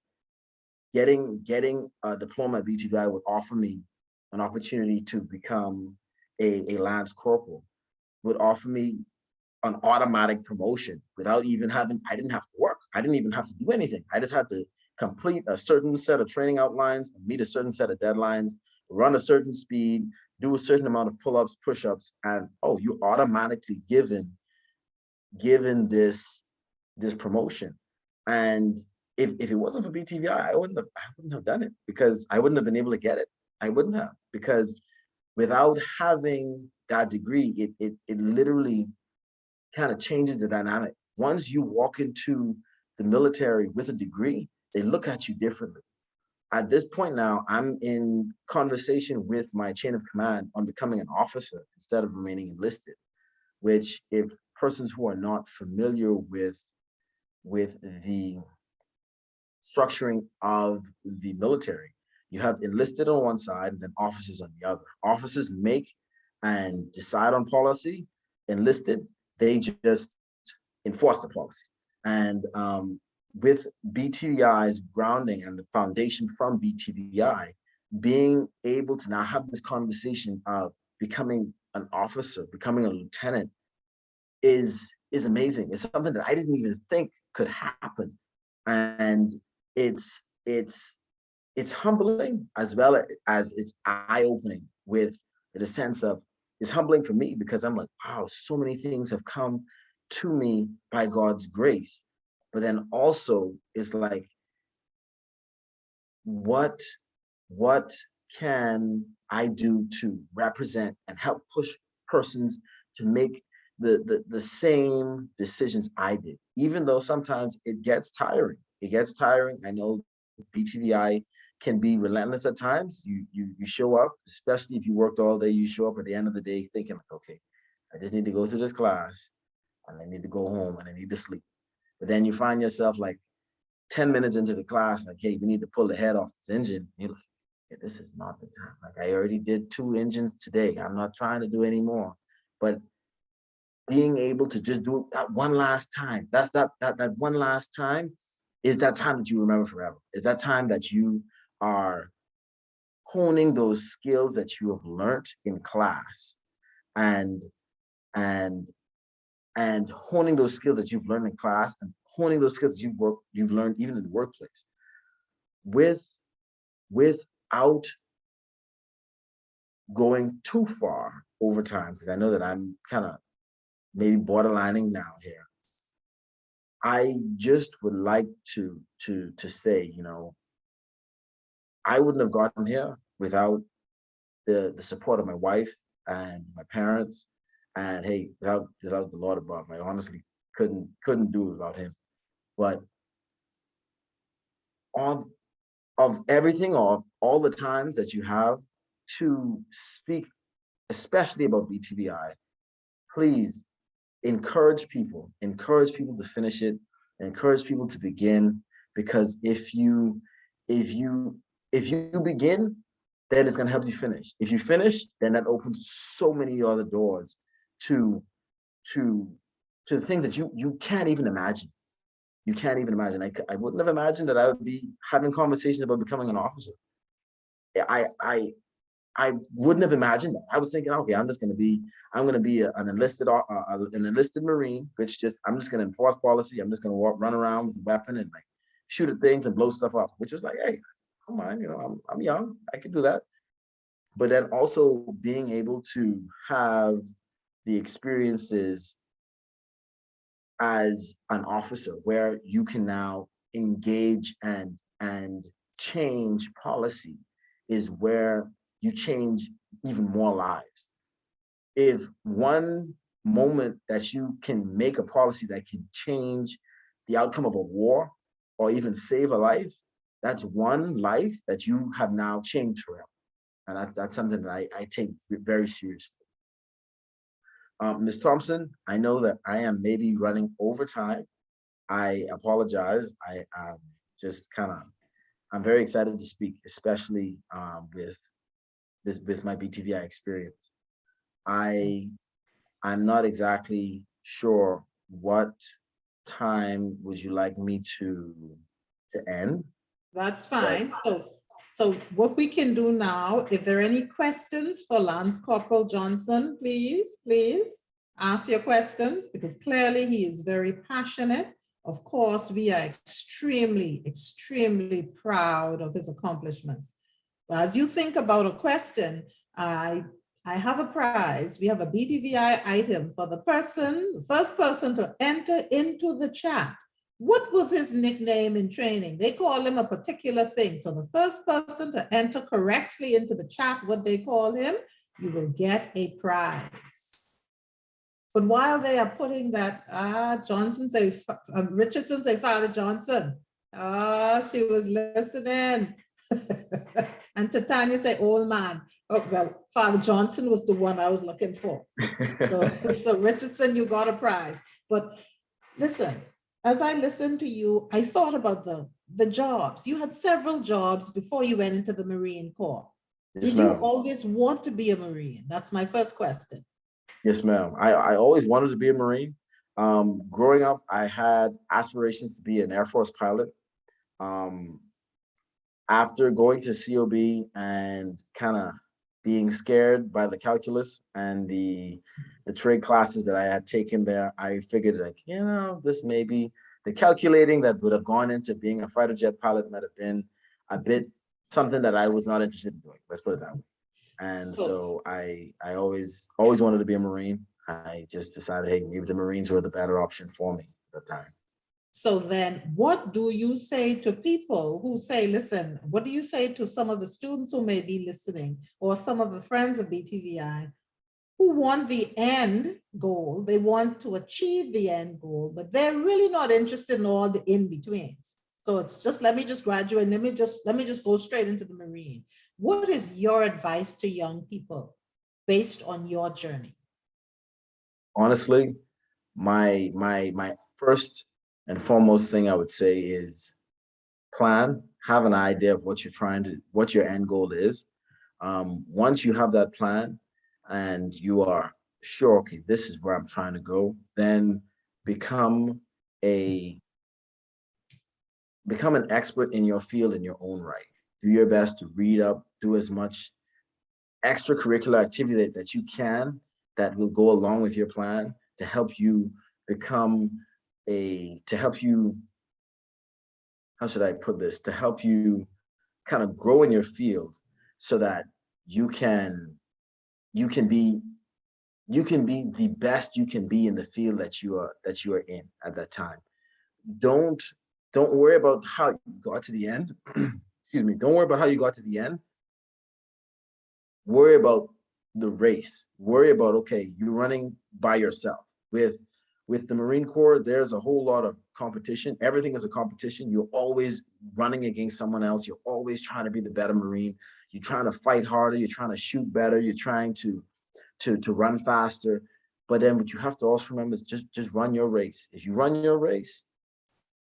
getting a diploma at BTVI would offer me an opportunity to become a Lance Corporal, would offer me an automatic promotion without even I didn't have to work. I didn't even have to do anything. I just had to complete a certain set of training outlines, meet a certain set of deadlines, run a certain speed, do a certain amount of pull-ups, push-ups, and you automatically given this promotion. And if it wasn't for BTVI, I wouldn't have done it because I wouldn't have been able to get it. I wouldn't have, because without having that degree, it literally kind of changes the dynamic. Once you walk into the military with a degree, they look at you differently. At this point now, I'm in conversation with my chain of command on becoming an officer instead of remaining enlisted, which, if persons who are not familiar with the structuring of the military, you have enlisted on one side and then officers on the other. Officers make and decide on policy. Enlisted, they just enforce the policy. And with BTVI's grounding and the foundation from BTVI, being able to now have this conversation of becoming an officer, becoming a lieutenant is amazing. It's something that I didn't even think could happen. And it's humbling as well as it's eye-opening, with the sense of, it's humbling for me because I'm like, wow, so many things have come to me by God's grace. But then also it's like, what can I do to represent and help push persons to make the same decisions I did, even though sometimes it gets tiring. I know BTVI can be relentless at times. You show up, especially if you worked all day, you show up at the end of the day thinking like, okay, I just need to go through this class and I need to go home and I need to sleep. But then you find yourself like 10 minutes into the class, like, hey, we need to pull the head off this engine. You're like, yeah, this is not the time. Like, I already did 2 engines today. I'm not trying to do any more. But being able to just do it that one last time, that one last time is that time that you remember forever. Is that time that you are honing those skills that you have learned in class, and honing those skills that you've learned in class, and honing those skills that you've learned even in the workplace, without going too far over time, because I know that I'm kind of maybe borderlining now here. I just would like to say, I wouldn't have gotten here without the support of my wife and my parents, and hey, without the Lord above. I honestly couldn't do it without him. But of everything, of all the times that you have to speak, especially about BTVI, please encourage people to finish it, encourage people to begin, because if you begin, then it's going to help you finish. If you finish, then that opens so many other doors to things that you can't even imagine. You can't even imagine. I wouldn't have imagined that I would be having conversations about becoming an officer. I wouldn't have imagined that. I was thinking, okay, I'm going to be an enlisted Marine, which I'm just going to enforce policy. I'm just going to run around with a weapon and like shoot at things and blow stuff up, which is like, hey, come on, you know, I'm young, I can do that. But then also being able to have the experiences as an officer where you can now engage and change policy is where you change even more lives. If one moment that you can make a policy that can change the outcome of a war or even save a life, that's one life that you have now changed forever. And that's something that I take very seriously. Ms. Thompson, I know that I am maybe running over time. I apologize. I'm very excited to speak, especially with my BTVI experience. I'm not exactly sure what time would you like me to end. That's fine. So what we can do now, if there are any questions for Lance Corporal Johnson, please ask your questions, because clearly he is very passionate. Of course, we are extremely, extremely proud of his accomplishments. But as you think about a question, I have a prize. We have a BTVI item for the first person to enter into the chat. What was his nickname in training? They call him a particular thing. So the first person to enter correctly into the chat what they call him, you will get a prize. But while they are putting that, Richardson say Father Johnson. She was listening. And Tanya say old man. Oh, well, Father Johnson was the one I was looking for. So Richardson, you got a prize. But listen, as I listened to you, I thought about the jobs. You had several jobs before you went into the Marine Corps. Yes, Did you always want to be a Marine? That's my first question. Yes, ma'am. I always wanted to be a Marine. Growing up, I had aspirations to be an Air Force pilot. After going to COB and kind of being scared by the calculus and the trade classes that I had taken there, I figured, like, you know, this may be the calculating that would have gone into being a fighter jet pilot might have been a bit something that I was not interested in doing. Let's put it that way. And so I always wanted to be a Marine. I just decided, hey, maybe the Marines were the better option for me at the time. So then what do you say to people who say, listen, what do you say to some of the students who may be listening, or some of the friends of BTVI who want the end goal? They want to achieve the end goal, but they're really not interested in all the in-betweens. So it's just, let me just graduate, let me just go straight into the Marine. What is your advice to young people based on your journey? Honestly, my first and foremost thing I would say is plan, have an idea of what your end goal is. Once you have that plan and you are sure, okay, this is where I'm trying to go, then become an expert in your field in your own right. Do your best to read up, do as much extracurricular activity that you can that will go along with your plan to help you how should I put this, to help you kind of grow in your field so that you can be the best you can be in the field that you are in at that time. Don't worry about how you got to the end. Excuse me. Don't worry about how you got to the end. Worry about the race. Worry about, okay, you're running by yourself. With the Marine Corps, there's a whole lot of competition. Everything is a competition. You're always running against someone else. You're always trying to be the better Marine. You're trying to fight harder. You're trying to shoot better. You're trying to run faster. But then what you have to also remember is just run your race. If you run your race,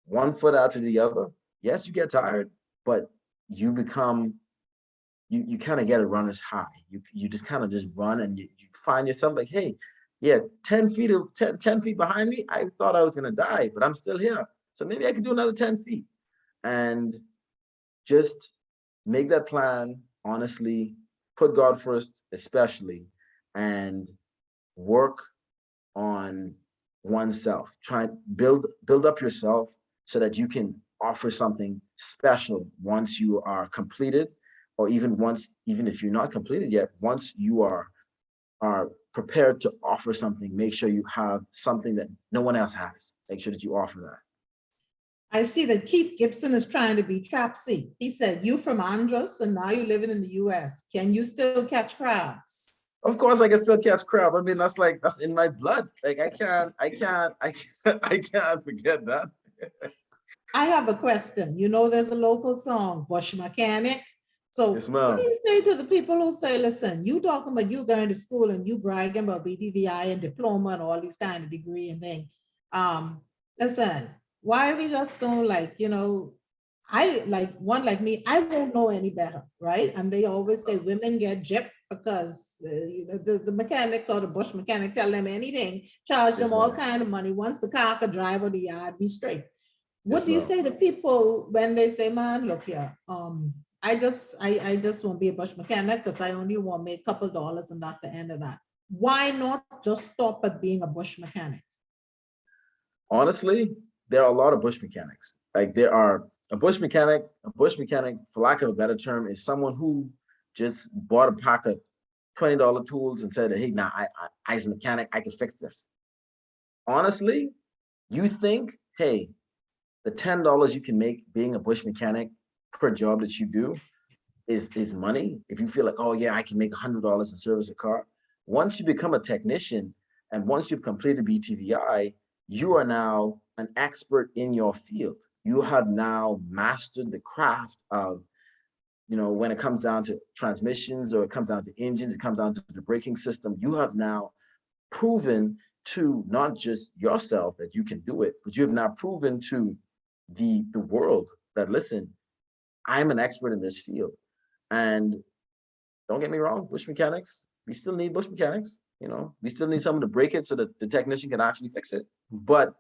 one foot after the other, yes, you get tired, but you become, you kind of get a runner's high. You just kind of just run and you find yourself like, hey, yeah, 10 feet behind me, I thought I was going to die, but I'm still here. So maybe I could do another 10 feet. And just make that plan, honestly, put God first, especially, and work on oneself. Try build up yourself so that you can offer something special once you are completed, or even if you're not completed yet, once you are prepared to offer something, make sure you have something that no one else has. Make sure that you offer that. I see that Keith Gibson is trying to be trapsy. He said, you from Andros and now you're living in the US. Can you still catch crabs? Of course I can still catch crab. I mean, that's in my blood. Like I can't forget that. I have a question. You know, there's a local song, Bush Mechanic. So Yes, what ma'am. do you say to the people who say, listen, you talking about you going to school and you bragging about BTVI and diploma and all these kind of degree and thing. Listen, why we just don't I like one like me, I won't know any better, right? And they always say women get gypped because the mechanics or the bush mechanic tell them anything, charge them all kind of money. Once the car could drive out the yard, be straight. What do you say to people when they say, man, look here, I just won't be a bush mechanic because I only want to make a couple dollars and that's the end of that. Why not just stop at being a bush mechanic? Honestly, there are a lot of bush mechanics. Like there are a bush mechanic, for lack of a better term, is someone who just bought a pack of $20 tools and said, hey, now I as a mechanic, I can fix this. Honestly, you think, hey, the $10 you can make being a bush mechanic per job that you do is money. If you feel like, oh yeah, I can make $100 and service a car. Once you become a technician and once you've completed BTVI, you are now an expert in your field. You have now mastered the craft of, when it comes down to transmissions or it comes down to engines, it comes down to the braking system. You have now proven to not just yourself that you can do it, but you have now proven to the world that, listen, I'm an expert in this field. And don't get me wrong, bush mechanics, we still need bush mechanics. We still need someone to break it so that the technician can actually fix it. But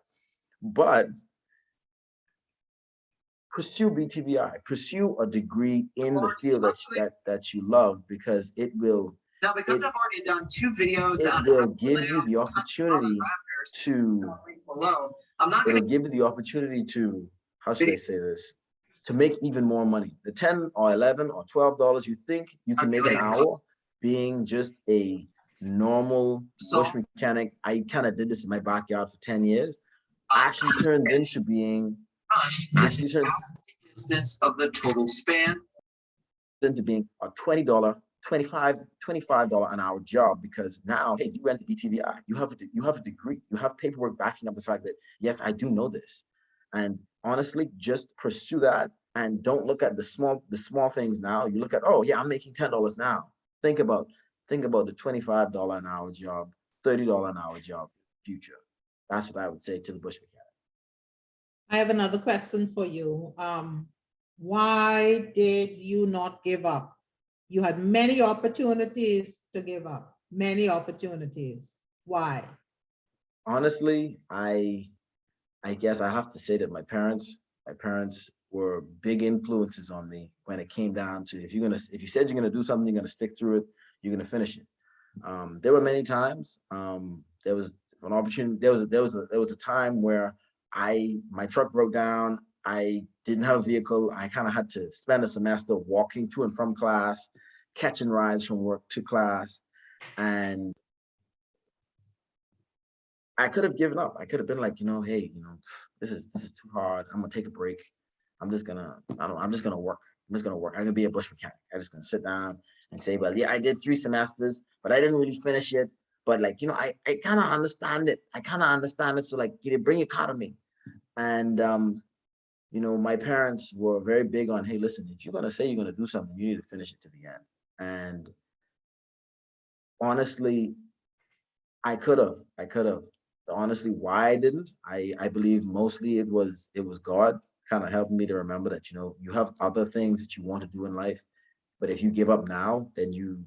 pursue BTVI, pursue a degree in the field that you love, because it will. Now, because I've already done 2 videos on it will give you the opportunity to. It'll give you the opportunity to. How should I say this? To make even more money. The $10 or $11 or $12 you think you can make an hour being just a normal bush mechanic. I kind of did this in my backyard for 10 years. Actually turns into being distance of the total span into being a $20, $25 an hour job, because now, hey, you went to BTVI, you have a degree, you have paperwork backing up the fact that, yes, I do know this. And honestly, just pursue that and don't look at the small things now. You look at, oh yeah, I'm making $10 now. Think about the $25 an hour job, $30 an hour job, future. That's what I would say to the bush mechanic. I have another question for you. Why did you not give up? You had many opportunities to give up, many opportunities. Why? Honestly, I guess I have to say that my parents were big influences on me when it came down to, if you said you're gonna do something, you're gonna stick through it, you're gonna finish it. There were many times. There was an opportunity. There was a time where my truck broke down. I didn't have a vehicle. I kind of had to spend a semester walking to and from class, catching rides from work to class, and I could have given up. I could have been like, hey, this is too hard. I'm gonna take a break. I'm just gonna work. I'm gonna be a bush mechanic. I'm just gonna sit down and say, well, yeah, I did 3 semesters, but I didn't really finish it. But like, I kind of understand it. So like, bring your car to me. And my parents were very big on, hey, listen, if you're gonna say you're gonna do something, you need to finish it to the end. And honestly, I could have. Honestly, why I didn't, I believe mostly it was God kind of helping me to remember that, you have other things that you want to do in life, but if you give up now, then you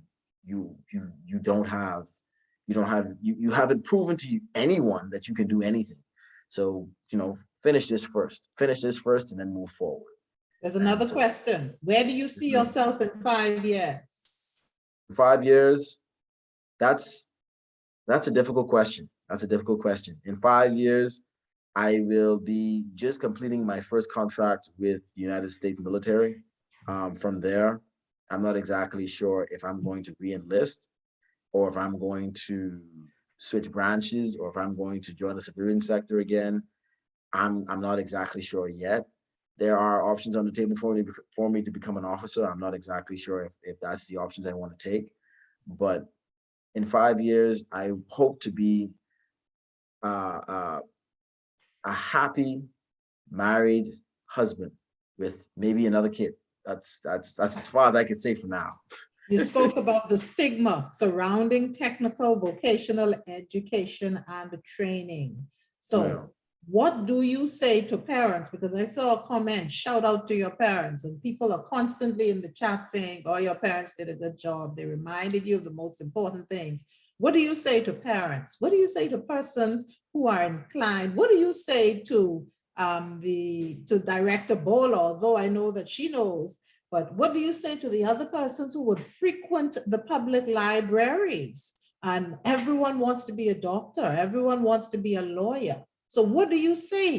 haven't proven to anyone that you can do anything. So, finish this first and then move forward. There's another question. Where do you see yourself in 5 years? 5 years, that's a difficult question. In 5 years, I will be just completing my first contract with the United States military. From there, I'm not exactly sure if I'm going to re-enlist or if I'm going to switch branches or if I'm going to join the civilian sector again. I'm not exactly sure yet. There are options on the table for me to become an officer. I'm not exactly sure if that's the options I want to take. But in 5 years, I hope to be a happy married husband with maybe another kid. That's as far as I can say for now. You spoke about the stigma surrounding technical vocational education and training. So Yeah. what do you say to parents? Because I saw a comment, shout out to your parents, and people are constantly in the chat saying, oh, your parents did a good job. They reminded you of the most important things. What do you say to parents? What do you say to persons who are inclined? What do you say to Director Bola, although I know that she knows, but what do you say to the other persons who would frequent the public libraries? And everyone wants to be a doctor, everyone wants to be a lawyer. So what do you say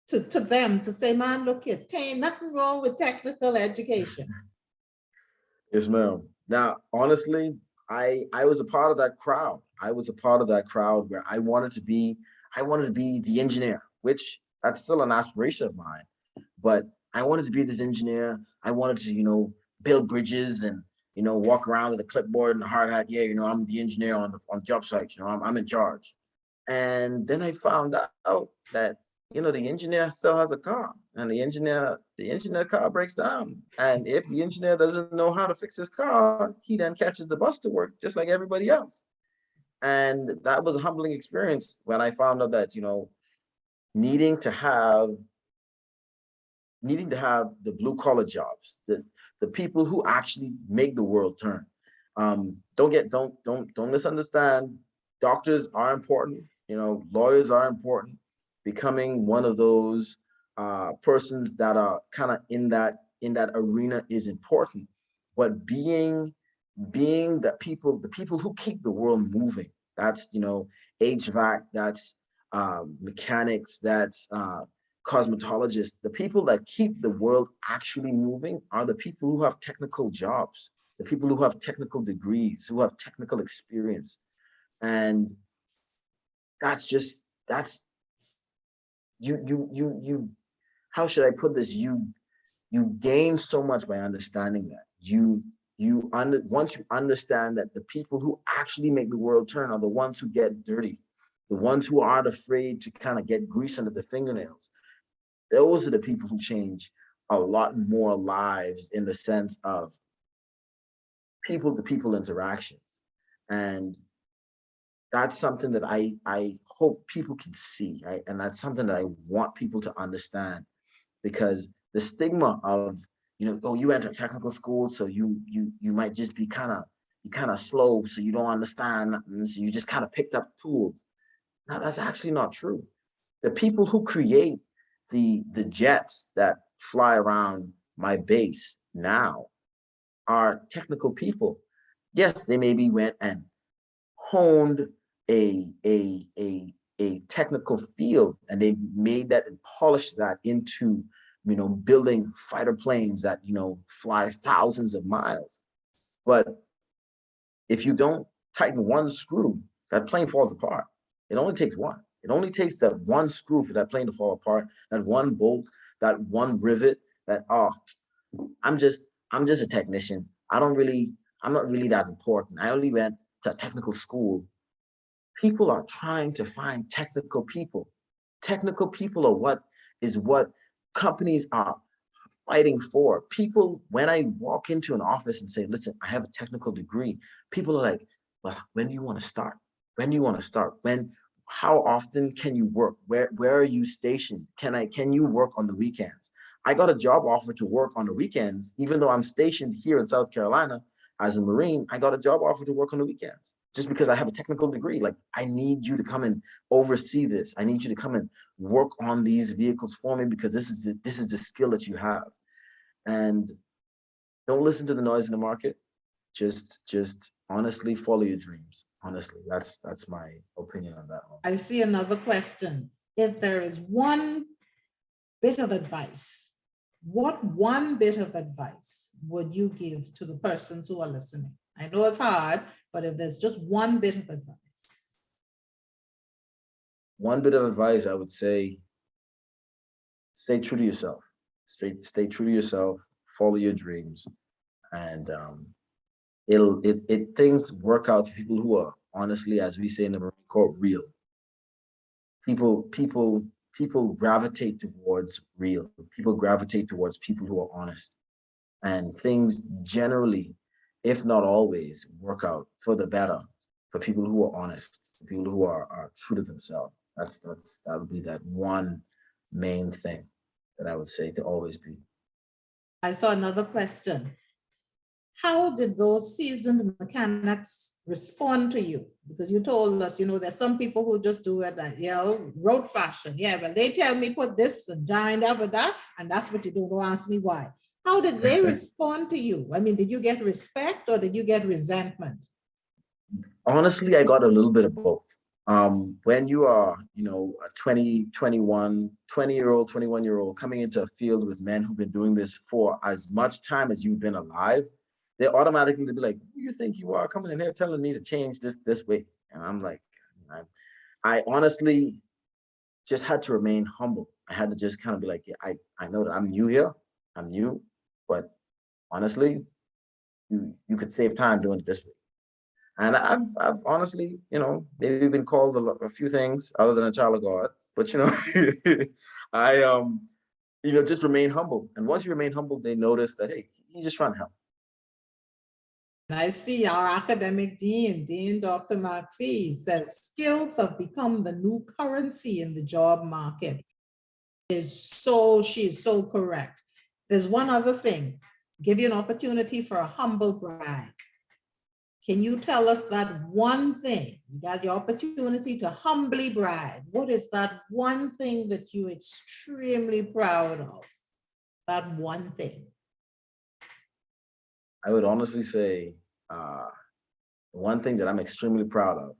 to them to say, man, look here, ain't nothing wrong with technical education? Yes, ma'am. Now, honestly, I was a part of that crowd. I was a part of that crowd where I wanted to be the engineer, which that's still an aspiration of mine. But I wanted to be this engineer. I wanted to, build bridges and, walk around with a clipboard and a hard hat. Yeah, I'm the engineer on job sites. I'm in charge. And then I found out that, the engineer still has a car, and the engineer car breaks down. And if the engineer doesn't know how to fix his car, he then catches the bus to work just like everybody else. And that was a humbling experience when I found out that, needing to have the blue collar jobs, the people who actually make the world turn. Don't misunderstand. Doctors are important. Lawyers are important. Becoming one of those persons that are kind of in that arena is important. But being the people who keep the world moving. That's HVAC. That's mechanics. That's cosmetologists. The people that keep the world actually moving are the people who have technical jobs, the people who have technical degrees, who have technical experience. And that's you how should I put this? You gain so much by understanding that. Once you understand that the people who actually make the world turn are the ones who get dirty, the ones who aren't afraid to kind of get grease under the fingernails. Those are the people who change a lot more lives in the sense of people-to-people interactions. And that's something that I hope people can see, right? And that's something that I want people to understand, because the stigma of, oh, you enter technical school, so you might just be kind of slow, so you don't understand, so you just kind of picked up tools. Now, that's actually not true. The people who create the jets that fly around my base now are technical people. Yes, they maybe went and honed a technical field, and they made that and polished that into building fighter planes that fly thousands of miles. But if you don't tighten one screw, that plane falls apart. It only takes one. It only takes that one screw for that plane to fall apart, that one bolt, that one rivet, I'm just a technician. I'm not really that important. I only went to technical school. People are trying to find technical people. Technical people are what companies are fighting for. People, when I walk into an office and say, listen, I have a technical degree, people are like, well, when do you want to start? When do you want to start? How often can you work? Where are you stationed? Can you work on the weekends? I got a job offer to work on the weekends, even though I'm stationed here in South Carolina as a Marine. I got a job offer to work on the weekends just because I have a technical degree. Like, I need you to come and oversee this. I need you to come and work on these vehicles for me, because this is the skill that you have. And don't listen to the noise in the market. Just honestly follow your dreams. Honestly, that's my opinion on that one. I see another question. if there is one bit of advice, what one bit of advice would you give to the persons who are listening? I know it's hard, but if there's just one bit of advice. One bit of advice I would say, stay true to yourself. Stay true to yourself, follow your dreams, and things work out for people who are, honestly, as we say in the Marine Corps, real. People gravitate towards real. People gravitate towards people who are honest. And things generally, if not always, work out for the better for people who are honest, people who are true to themselves. That would be that one main thing that I would say to always be. I saw another question. How did those seasoned mechanics respond to you? Because you told us, there's some people who just do it, rote fashion. Yeah, but they tell me put this and join that with that, and that's what you do. Don't ask me why. How did they respond to you? I mean, did you get respect or did you get resentment? Honestly, I got a little bit of both. When you are, a 21-year-old coming into a field with men who've been doing this for as much time as you've been alive, they're automatically to be like, who do you think you are coming in here telling me to change this way? And I'm like, I honestly just had to remain humble. I had to just kind of be like, yeah, I know that I'm new here. I'm new, but honestly, you could save time doing it this way. And I've honestly, maybe been called a few things other than a child of God, but I just remain humble. And once you remain humble, they notice that, hey, he's just trying to help. And I see our academic dean, Dr. McPhee, says skills have become the new currency in the job market. She's so correct. There's one other thing, give you an opportunity for a humble brag. Can you tell us that one thing? You got your opportunity to humbly brag. What is that one thing that you're extremely proud of? That one thing. I would honestly say one thing that I'm extremely proud of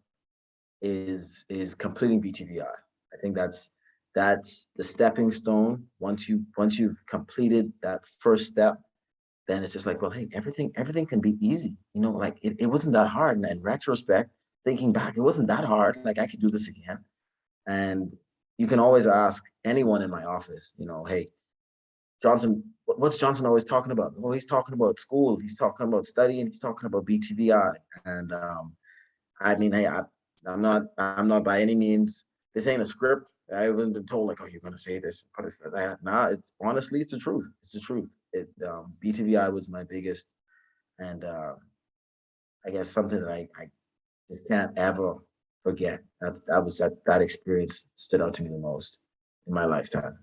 is completing BTVI. I think that's the stepping stone. Once you've completed that first step, then it's just like, well, hey, everything can be easy. Like it wasn't that hard. And in retrospect, thinking back, it wasn't that hard. Like I could do this again. And you can always ask anyone in my office, hey, Johnson, what's Johnson always talking about? Well, he's talking about school. He's talking about studying. He's talking about BTVI. And I mean, hey, I'm not by any means, this ain't a script. I haven't been told like, oh, you're going to say this. Nah, it's honestly, it's the truth. It's the truth. BTVI was my biggest, and I guess something that I just can't ever forget. That experience stood out to me the most in my lifetime.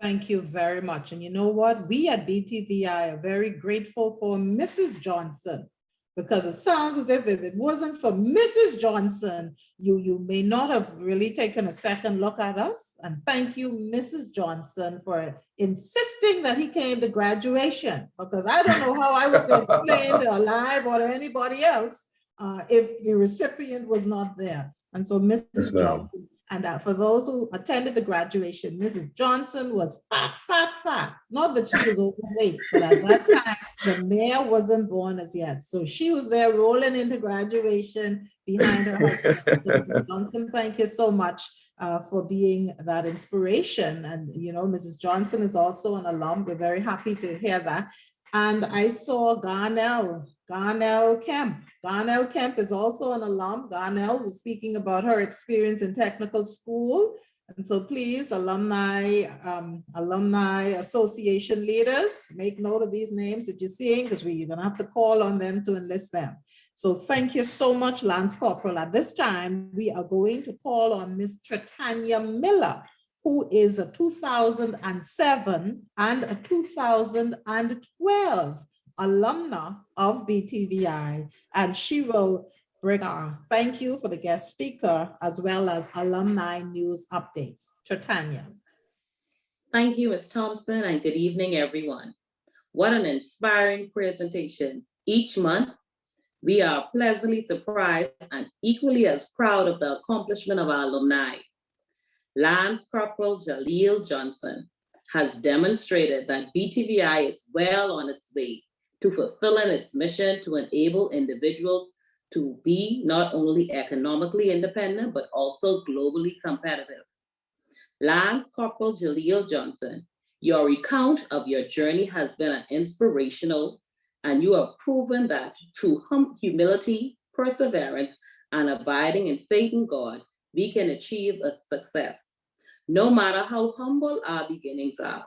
Thank you very much. And you know what? We at BTVI are very grateful for Mrs. Johnson, because it sounds as if it wasn't for Mrs. Johnson, you may not have really taken a second look at us. And thank you, Mrs. Johnson, for insisting that he came to graduation, because I don't know how I was going to explain to Aliv or to anybody else if the recipient was not there. And so Mrs. Johnson, and for those who attended the graduation, Mrs. Johnson was fat. Not that she was overweight, but at that time, the mayor wasn't born as yet. So she was there rolling into graduation behind her husband. So Mrs. Johnson, thank you so much for being that inspiration. And, Mrs. Johnson is also an alum. We're very happy to hear that. And I saw Garnell Kemp. Garnell Kemp is also an alum. Garnell was speaking about her experience in technical school. And so please, alumni association leaders, make note of these names that you're seeing, because you're going to have to call on them to enlist them. So thank you so much, Lance Corporal. At this time, we are going to call on Mr. Tanya Miller, who is a 2007 and a 2012 alumna of BTVI, and she will bring our thank you for the guest speaker as well as alumni news updates. Tanya. Thank you, Ms. Thompson, and good evening, everyone. What an inspiring presentation. Each month, we are pleasantly surprised and equally as proud of the accomplishment of our alumni. Lance Corporal Jahlil Johnson has demonstrated that BTVI is well on its way to fulfilling its mission to enable individuals to be not only economically independent, but also globally competitive. Lance Corporal Jahlil Johnson, your recount of your journey has been an inspirational, and you have proven that through humility, perseverance, and abiding in faith in God, we can achieve a success, no matter how humble our beginnings are.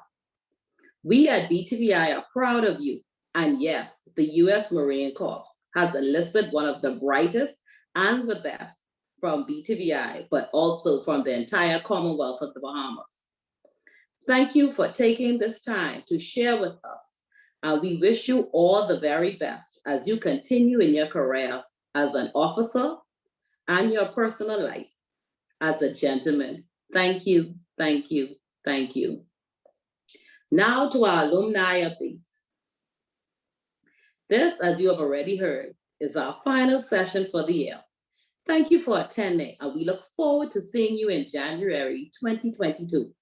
We at BTVI are proud of you. And yes, the U.S. Marine Corps has enlisted one of the brightest and the best from BTVI, but also from the entire Commonwealth of the Bahamas. Thank you for taking this time to share with us. We wish you all the very best as you continue in your career as an officer and your personal life as a gentleman. Thank you, thank you, thank you. Now to our alumni updates. This, as you have already heard, is our final session for the year. Thank you for attending, and we look forward to seeing you in January 2022.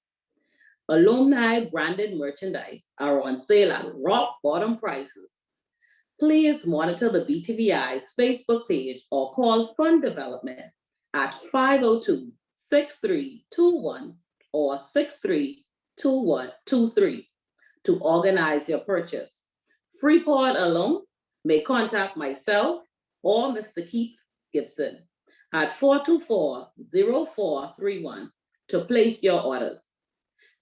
Alumni branded merchandise are on sale at rock bottom prices. Please monitor the BTVI's Facebook page or call Fund Development at 502-6321 or 632123 to organize your purchase. Freeport alone may contact myself or Mr. Keith Gibson at 424-0431 to place your orders.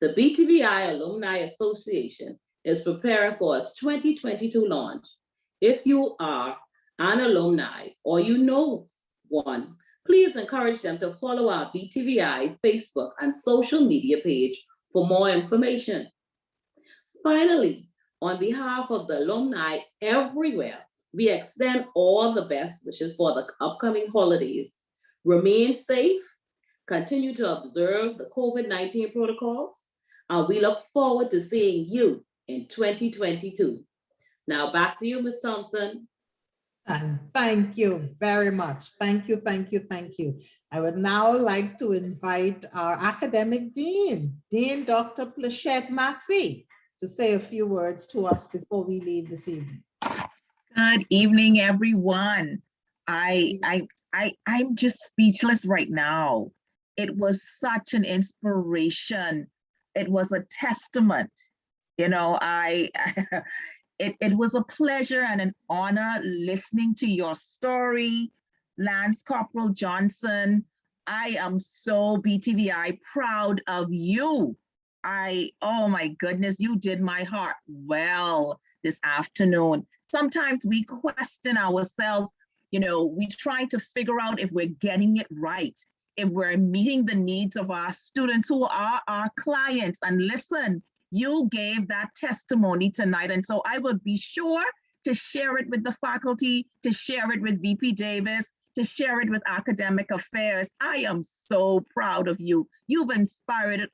The BTVI Alumni Association is preparing for its 2022 launch. If you are an alumni or you know one, please encourage them to follow our BTVI Facebook and social media page for more information. Finally, on behalf of the alumni everywhere, we extend all the best wishes for the upcoming holidays. Remain safe, continue to observe the COVID-19 protocols, and we look forward to seeing you in 2022. Now back to you, Ms. Thompson. And thank you very much. Thank you, thank you, thank you. I would now like to invite our academic dean, Dean Dr. Plachette McPhee, to say a few words to us before we leave this evening. Good evening, everyone. I'm just speechless right now. It was such an inspiration. It was a testament. You know, it was a pleasure and an honor listening to your story, Lance Corporal Johnson. I am so BTVI proud of you. Oh my goodness, you did my heart well this afternoon. Sometimes we question ourselves, you know, we try to figure out if we're getting it right, if we're meeting the needs of our students who are our clients. And listen, you gave that testimony tonight. And so I will be sure to share it with the faculty, to share it with VP Davis, to share it with academic affairs. I am so proud of you. You've inspired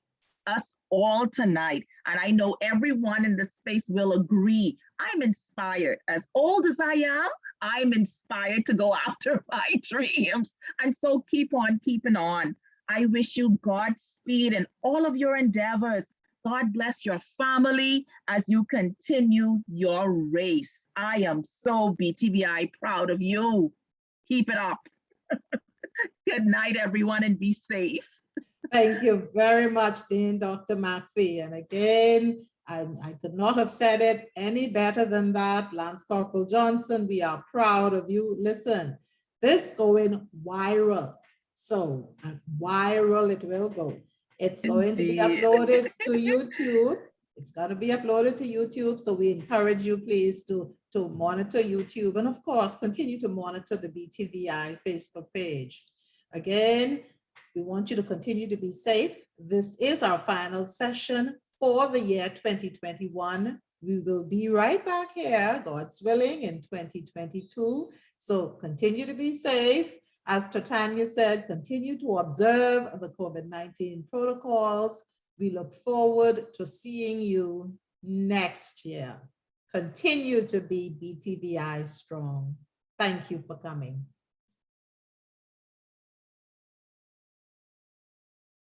us all tonight. And I know everyone in this space will agree. I'm inspired. As old as I am, I'm inspired to go after my dreams. And so keep on keeping on. I wish you Godspeed in all of your endeavors. God bless your family as you continue your race. I am so BTVI proud of you. Keep it up. Good night, everyone, and be safe. Thank you very much, Dean Dr. McPhee. And again, I could not have said it any better than that. Lance Corporal Johnson, we are proud of you. Listen, this going viral. So viral it will go. It's going to be uploaded to YouTube. It's going to be uploaded to YouTube. So we encourage you, please, to monitor YouTube. And of course, continue to monitor the BTVI Facebook page. Again, we want you to continue to be safe. This is our final session for the year 2021. We will be right back here, God's willing, in 2022. So continue to be safe. As Tanya said, continue to observe the COVID-19 protocols. We look forward to seeing you next year. Continue to be BTVI strong. Thank you for coming.